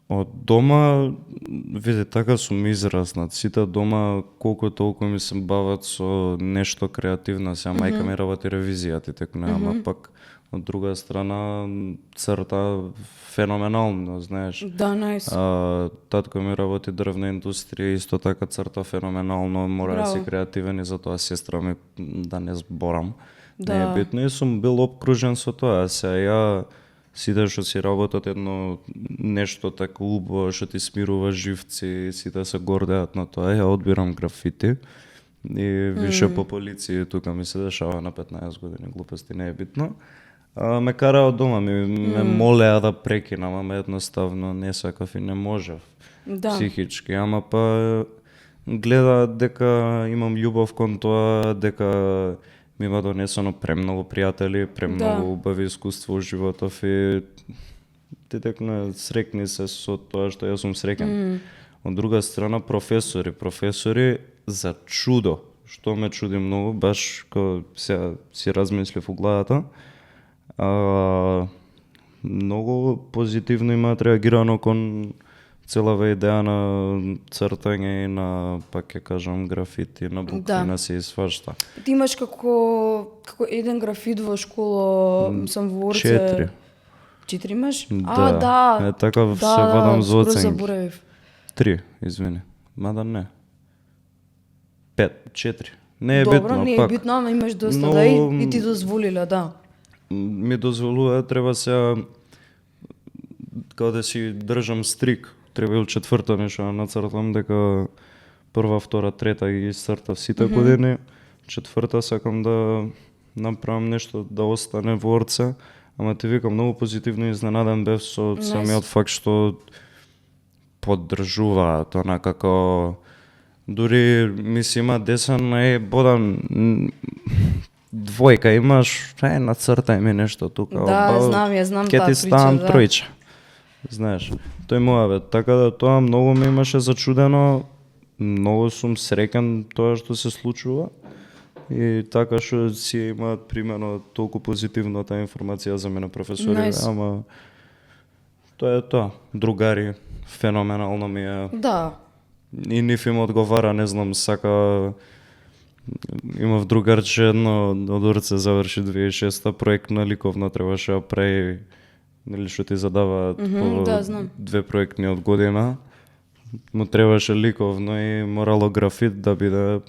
од дома, види, така сум израснат. Сите дома колку толку ми се бават со нешто креативно. Сега мајка ми работи ревизија, ти текнуе, ама пак од друга страна црта феноменално, знаеш. Да, најс. Татко ми работи дрвна индустрија, исто така црта феноменално, мора да си Браво. креативен и затоа сестра ми, да не зборам, не Да. е битно и сум бил обкружен со тоа. Сега ја сите што си работат едно нешто така убаво што ти смирува живци, сите се гордеат на тоа, ја одбирам графити. И више по полиција тука ми се дешава на 15 години, глупости не е битно. Ме караа од дома, ме молеа да прекинам, ама едноставно не сакав и не можев Да. психички, ама па гледаат дека имам љубов кон тоа, дека ми има донесено премногу пријатели, премногу убави искуство во животов и ти текна срекни се со тоа што јас сум среќен. Од друга страна професори за чудо, што ме чуди многу, баш кога си размислив у главата, многу позитивно имаат реагирано кон целава идеја на цртање и на, пак ќе кажам, графити, на букви, Да. на се и свашта. Ти имаш како еден графит во школа, сам во Орце. 4 имаш? Да. Да. Е, така се вадам за скоро оценки. заборавив. 3, извини. Мада не. 5, 4. Не е Добро, битно, не е пак. битно, ама имаш доста, Но- да, и ти дозволила, да. Ми дозволува, треба се као да си држам стрик. Треба и четврта нешто да нацртам, дека прва, втора, трета ги исцртав сите години. Четврта сакам да направам нешто да остане во Орце, ама ти викам, многу позитивно изненаден бев со самиот факт што поддржуваат, она како дури ми се има десен, Бодан, двојка имаш, нацртај ми нешто тука. Да, знам, ја знам Ке таа ти прича, ставам да. тројче. Знаеш, тој муавет. Така да тоа многу ме имаше зачудено, многу сум среќен тоа што се случува. И така што си имаат примено толку позитивна таа информација за мене професори, Nice. ама тоа е тоа. Другари, феноменално ми е. Да. И нив им одговара, не знам, сака... Имав другарче, едно од Орце заврши 2006-та, проектна ликовна требаше да прави, нели што ти задаваат по да, знам. 2 проектни од година. Му требаше ликовно и морало графит да биде...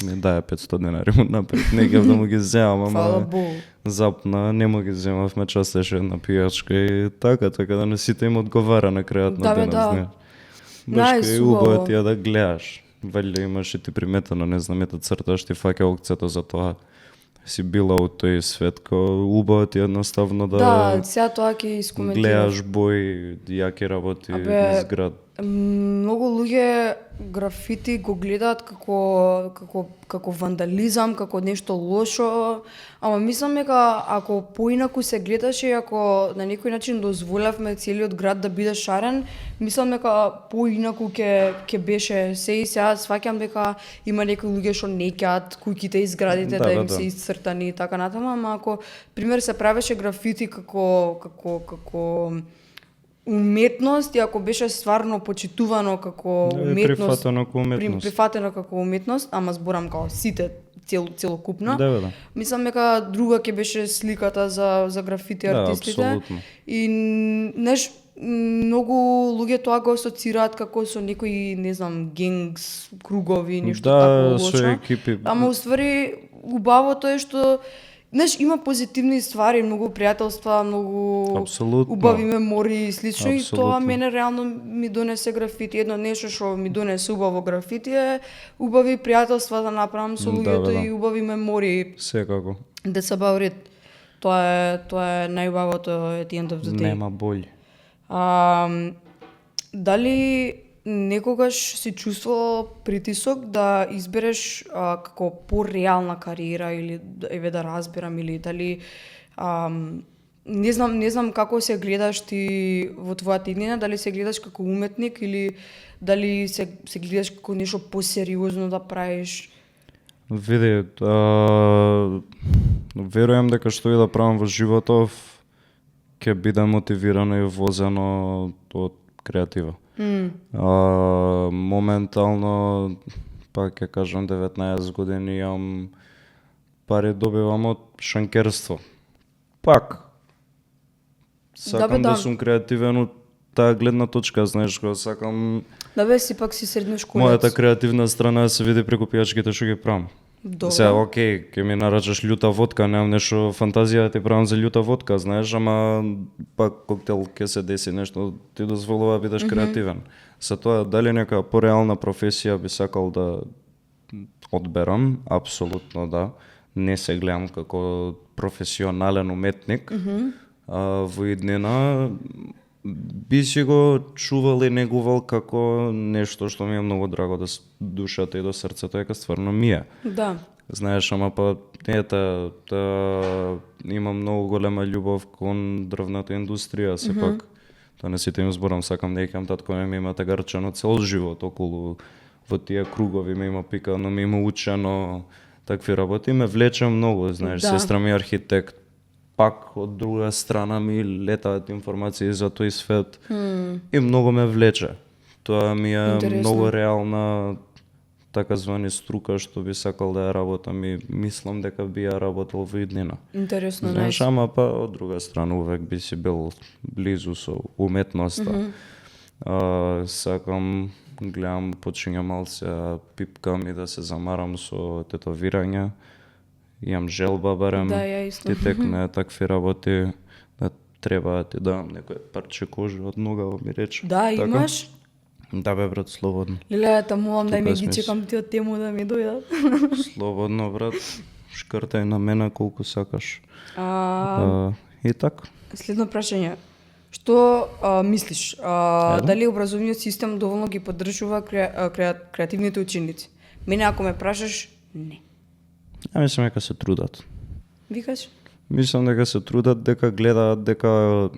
Ми дае 500 денари му напред, не гев да му ги земам, Фала ама Богу. запна, не му ги земав, ме частеше една пијачка и така да на сите им одговара на крајот Да, на бе, денот, да. знаеш. Баш Најс, кај убаво. убаво ти ја да гледаш. Валјда имаш и ти приметено, не знам, ете црташ, ти фаќа опцията за тоа. Си била у тој свет, као убаво ти едноставно Да, сега тоа ќе искоментирам. гледаш бои, јаки работи Абе, из град. Многу луѓе графити го гледаат како вандализам, како нешто лошо, ама мислам дека ако поинаку се гледаше и ако на некој начин дозволевме целиот град да биде шарен, мислам дека поинаку ќе беше се и сега сваќам дека има некои луѓе што не ќаат куќите и зградите да им да. се исцртани и така натаму, ама ако пример се правеше графити како уметност и ако беше стварно почитувано како Да, и уметност, прифатено како уметност. прифатено како уметност, ама зборам како сите целокупно. Да, бе, да. Мислам дека друга ќе беше сликата за графити Да, артистите. апсолутно. И неш многу луѓе тоа го асоцираат како со некои, не знам, генгс, кругови, нешто Да, такво со лошо. екипи. Ама уствари убавото е што има позитивни ствари, многу пријателства, многу Апсолутно. убави мемории и слично, и тоа Апсолутно. мене реално ми донесе графити. Едно нешто што ми донесе убаво графити е убави пријателства да направам со Да, луѓето бе, да. и убави мемории. Секако. That's about it. Тоа е најубавото at the end of the day. Нема бољи. Дали некогаш си чувствувал притисок да избереш како пореална кариера или еве да разбирам, или дали не знам како се гледаш ти во твојата иднина, дали се гледаш како уметник или дали се гледаш како нешто посериозно да правиш? Види, верувам дека што и да правам во животов ќе биде мотивирано и возено од креатива. Моментално, пак ќе кажам, 19 години имам пари добивам од шанкерство. Пак, сакам да да. сум креативен од таа гледна точка, знаеш, кога сакам Да бе, си пак си средношколец. мојата креативна страна да се види преку пијачките што ги правам. Добро. Сега, окей, ќе ми нарачаш љута водка, немам нешто фантазија да ти правам за љута водка, знаеш, ама пак коктел ќе се деси нешто, ти дозволува да бидеш креативен. За тоа, дали нека пореална професија би сакал да одберам, апсолутно да. Не се гледам како професионален уметник. Во иднина би си го чувал и негувал како нешто што ми е многу драго до душата и до срцето, дека стварно ми е. Да. Знаеш, ама па ета, имам многу голема љубов кон дрвната индустрија, сепак. Тоа не сите им зборам, сакам да икам татко ме има тагарчено цел живот околу во тие кругови, ме има пикано, ме има учено такви работи, ме влече многу, знаеш, Да. сестра ми е архитект, пак од друга страна ми летаат информации за тој свет и многу ме влече. Тоа ми е Интересно. многу реална така звани струка што би сакал да ја работам и мислам дека би ја работел во иднина. Интересно, Знаеш, најс. ама па од друга страна увек би си бил близу со уметноста. Сакам, гледам, почињам малце пипкам и да се замарам со тетовирање. Имам желба барем Да, ја исто. ти текне такви работи, да треба да ти дам некој парче кожа од нога, ми рече. Да, Така? имаш? Да бе, брат, слободно. Леле, та молам да ми Тука ги сме чекам тие тему да ми дојдат. Слободно, брат. Шкртај на мене колку сакаш. А, И така. следно прашање. Што мислиш? Дали образовниот систем доволно ги поддржува креативните ученици? Мене ако ме прашаш, не. Ја мислам дека се трудат. Викаш? Мислам дека се трудат, дека гледаат, дека...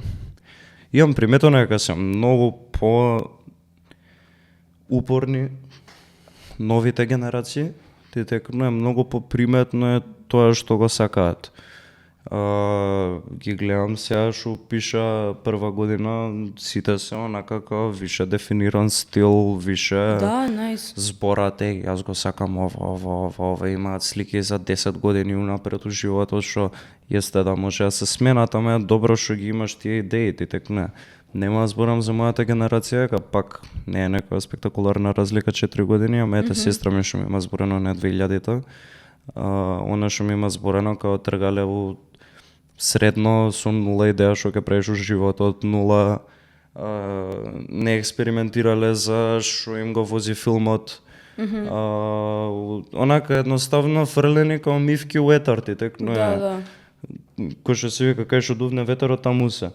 Имам приметено дека се многу по упорни новите генерации. Ти текно е многу поприметно е тоа што го сакаат. Ги гледам сега што пиша прва година, сите се онака како више дефиниран стил, више Да, најс. зборат, јас го сакам ова, имаат слики за 10 години унапред у животот, што јесте да може да се сменат, ама е добро што ги имаш тие идеи, ти тек не. Нема да зборам за мојата генерација, дека пак не е некоја спектакуларна разлика 4 години, ама ете сестра ми што ми има зборено на 2000-та, она што ми има зборено као тргале у средно со нула идеја што ќе правиш у животот, нула не експериментирале за што им го вози филмот. Онака едноставно фрлени као мивки у етар, ти тек не. Да, да. Кој што се вика, кај што дувне ветерот, таму се.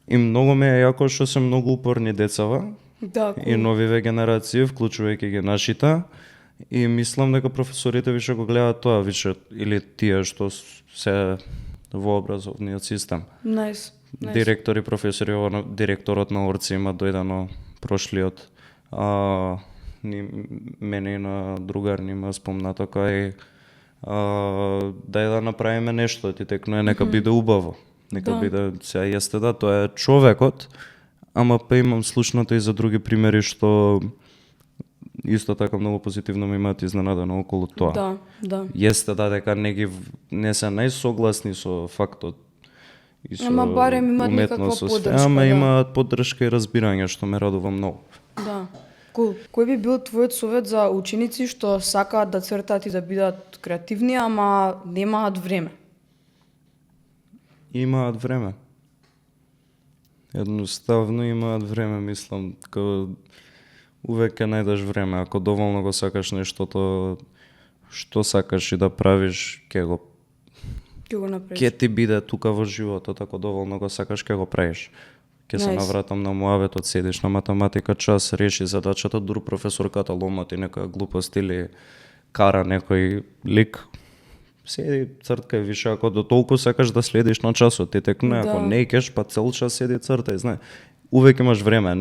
И многу ме е јако што се многу упорни децава Да, и новиве генерации, вклучувајќи ги нашите. И мислам дека професорите више го гледаат тоа, више, или тие што се во образовниот систем. Најс. Директори, професори, директорот на Орци има дојдено прошлиот. Мене и на другар нима спомнато кај дај да направиме нешто, ти текно е нека биде убаво. Нека Да. биде, сега јесте да, тоа е човекот, ама па имам слушнато и за други примери што исто така многу позитивно ми имаат изненадено околу тоа. Да, да. Јесте да дека не се најсогласни со фактот и со Ама барем имаат некаква уметност, поддршка, ама да. имаат поддршка и разбирање, што ме радува многу. Да. Кул. Кој би бил твојот совет за ученици што сакаат да цртаат и да бидат креативни, ама немаат време? Имаат време. Едноставно имаат време, мислам, као увек ќе најдеш време, ако доволно го сакаш нештото, што сакаш и да правиш, ќе Ќе го направиш. ќе ти биде тука во животот, ако доволно го сакаш, ќе го правиш. Ќе се Nice. навратам на муаветот, седиш на математика час, реши задачата, дур професорката ломати некоја глупост или кара некој лик, седи црткај више, ако до толку сакаш да следиш на часот, ти тек не, ако Да. не икеш, па цел час седи цртај, знае. Увек имаш време,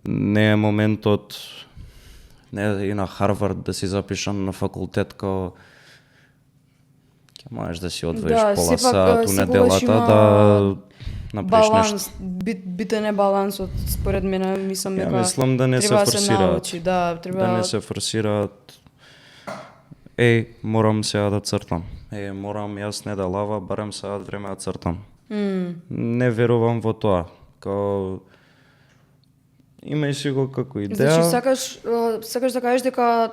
не е моментот не и на Харвард да си запишан на факултет као ќе можеш да си одвоиш Да, пола сепак, сат у секогаш неделата има да направиш нешто. Баланс, битен е балансот, според мене, мислам дека Мислам да не се треба форсираат. научи, да, треба Да не се форсираат. Морам сега да цртам. Морам јас неделава, барем саат време да цртам. Не верувам во тоа. Као имај си го како идеја. Значи сакаш да кажеш дека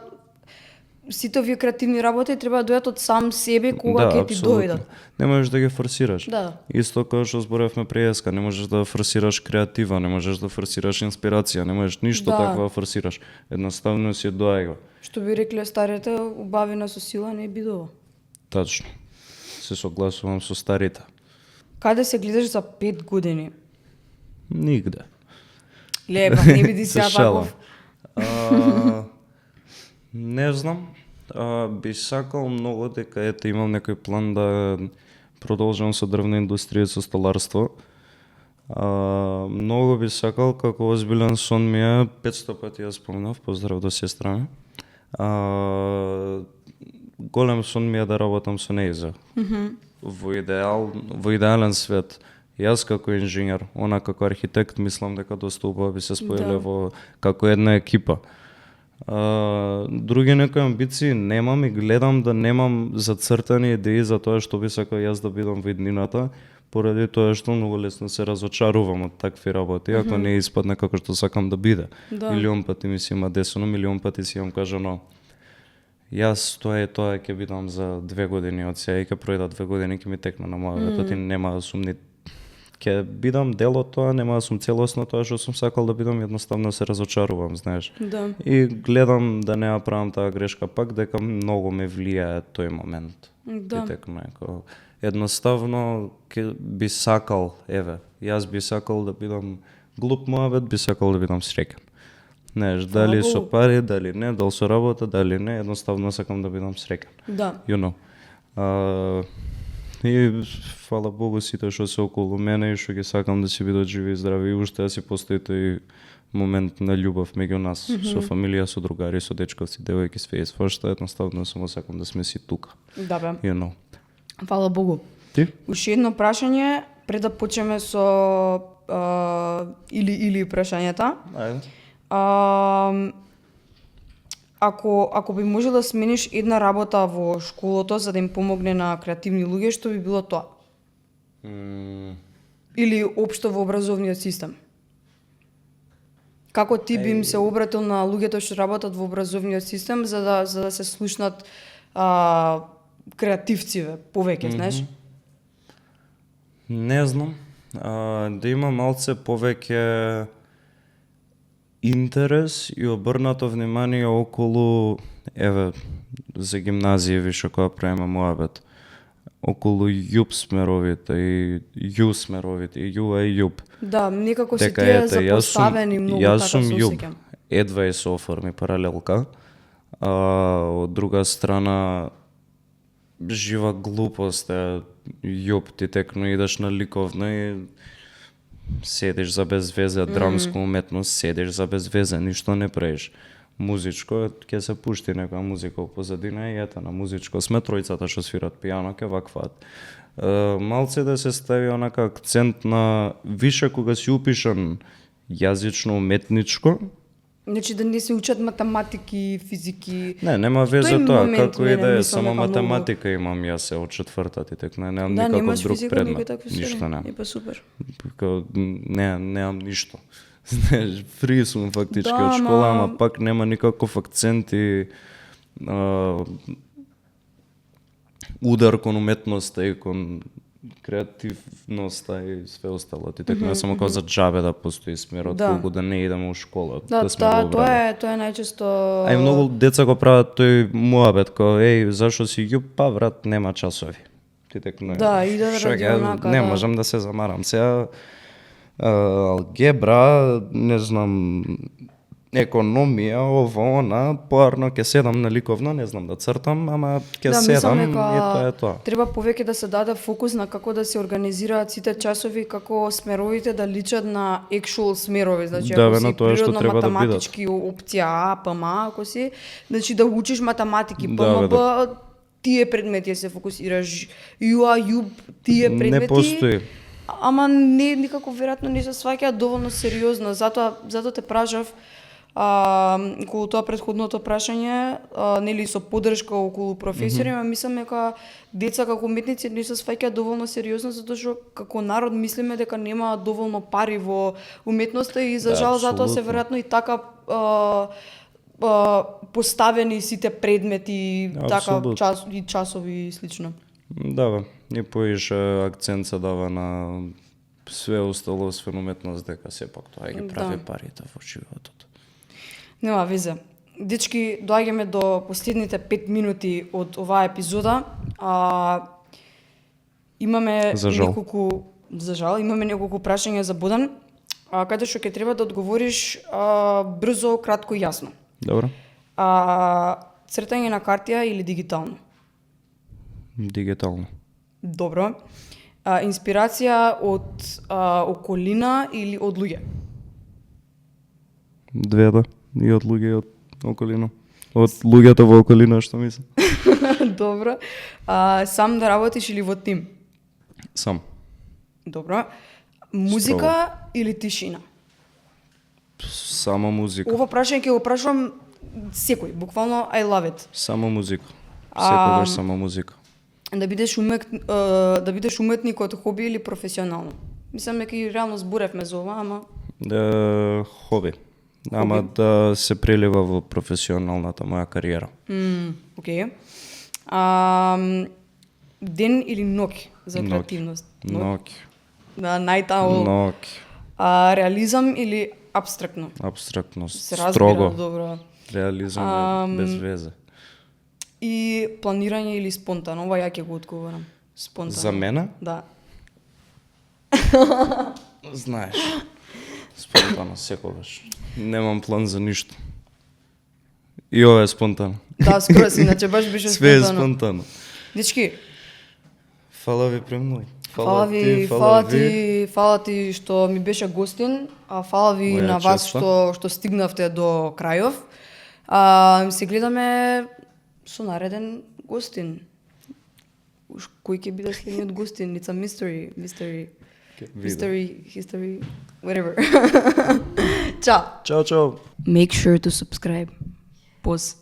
сите овие креативни работи треба да дојдат од сам себе кога ќе ти апсолутно. дојдат. Не можеш да ги форсираш. Да. Исто како што зборевме преска, не можеш да форсираш креатива, не можеш да форсираш инспирација, не можеш ништо Да. такво да форсираш. Едноставно си доаѓа. Што би рекле старите, убавина со сила не бидува. Тачно. Се согласувам со старите. Каде се гледаш за 5 години? Нигде. Лепа, не биди Се сега шалам. таков. Не знам. Би сакал многу дека имам некој план да продолжам со дрвна индустрија, со столарство. Многу би сакал, како озбилен сон ми е, 500 пати ја спомнав, поздрав до сестра ми. Голем сон ми е да работам со нејза. Во идеален свет, јас како инженер, она како архитект, мислам дека доста убаво би се споеле во како една екипа. Други некои амбиции немам и гледам да немам зацртани идеи за тоа што би сакал јас да бидам во иднината, поради тоа што многу лесно се разочарувам од такви работи, ако не испадне како што сакам да биде. Милион пати ми се има десено, милион пати си имам кажано, јас тоа ќе бидам за 2 години од сега и ќе пројдат 2 години, ќе ми текна на мојот, нема да сум ни ќе бидам дел од тоа, нема да сум целосно тоа што сум сакал да бидам, едноставно се разочарувам, знаеш. Да. И гледам да не ја правам таа грешка пак, дека многу ме влијае тој момент. Да. Едноставно би сакал, јас би сакал да бидам глуп муабет, би сакал да бидам среќен. Знаеш, дали со пари, дали не, дали со работа, дали не, едноставно сакам да бидам среќен. Да. You know. И фала Богу сите што се околу мене и што ги сакам да си бидат живи и здрави и уште да си постои тој момент на љубов меѓу нас, со фамилија, со другари, со дечковци, девојки, све и свошта, едноставно само сакам да сме си тука. Да бе. You know. Фала Богу. Ти? Уште едно прашање пред да почнеме со или прашањата. Ајде. Ако би можел да смениш една работа во школото за да им помогне на креативни луѓе, што би било тоа? Или општо во образовниот систем? Како ти би им се обратил на луѓето што работат во образовниот систем за да се слушнат креативциве повеќе, знаеш? Не знам. Да има малце повеќе интерес и обрнато внимание околу, за гимназија више која правиме муабет, околу јуб смеровите и ју смеровите, и ју и јуб. Да, некако се тие запоставени многу така се осеќам. Јас сум јуб, едва се оформи паралелка, од друга страна жива глупост е јуб, ти текно идеш на ликовна и седиш за без везе, драмска уметност, седиш за без везе, ништо не правиш. Музичко, ќе се пушти некоја музика во позадина и ета на музичко сме тројцата што свират пијано, ќе вакваат. Малце да се стави онака акцент на више кога си упишан јазично уметничко. Значи да не се учат математики, физики. Не, нема везе тоа, како и да е, само нека математика имам јас од четврта ти текна, немам никаков друг предмет. Ништо не. Па супер. Немам ништо. Знаеш, фри сум фактички Да, од школа, ама пак нема никаков акцент и удар кон уметноста и кон креативноста и све остало. Ти текна само како за џабе да постои смерот, колку да не идеме у школа. Да, сме тоа е најчесто. А и многу деца го прават тој муабет, кој зашо си јуб, па брат, нема часови. Ти текна. Да, и да ради онака. Не можам да се замарам. Сега алгебра, не знам, економија, ова, она, поарно ќе седам на ликовна, не знам да цртам, ама ќе седам и тоа е тоа. Треба повеќе да се даде фокус на како да се организираат сите часови, како смеровите да личат на actual смерови, значи ако си природно математички опција А, ПМА, ако си, значи да учиш математики, ПМБ, тие предмети се фокусираш, ЮА, јуб, тие предмети. Не постои. Ама не никако веројатно не се сваќаат доволно сериозно, затоа те прашав околу тоа претходното прашање, нели со поддршка околу професори, ама мислам дека деца како уметници не се сваќаат доволно сериозно затоа што како народ мислиме дека нема доволно пари во уметноста и за жал затоа се веројатно и така поставени сите предмети, така часови и слично. Да, и поише акцент се дава на све остало освен уметност, дека сепак тоа ги прави парите во животот. Нема везе. Дечки, доаѓаме до последните 5 минути од оваа епизода. Имаме неколку прашања за Бодан, каде што ќе треба да одговориш брзо, кратко и јасно. Добро. цртање на картија или дигитално? Дигитално. Добро. Инспирација од околина или од луѓе? Двете. И од луѓе и од околина. Од луѓето во околина, што мислам. Добро. Сам да работиш или во тим? Сам. Добро. Музика или тишина? Само музика. Ова прашање ќе го прашувам секој, буквално I love it. Само музика. Секогаш само музика. Да бидеш уметник од хоби или професионално? Мислам дека и реално зборевме за ова, ама Хоби. Ама да се прелива во професионалната моја кариера. окей. Ден или ноќ за Ноќ. креативност? Ноќ. Да, night owl. Ноќ. Реализам или абстрактно? Абстрактност. Се разбира, Строго. добро. Реализам е без везе. И планирање или спонтано? Ова ја ќе го одговорам. Спонтано. За мене? Да. Знаеш. Спонтано секогаш. Немам план за ништо. И ова е спонтано. Да, скоро си, иначе баш беше Све е спонтано. спонтано. Дечки, Фала ви премној. фала ти што ми беше гостин, а фала ви Моја на вас честа. што стигнавте до крајов. Се гледаме со нареден гостин. Кој ќе биде следниот гостин? It's a mystery, history, whatever. Чао. Чао, чао. Make sure to subscribe. Pause.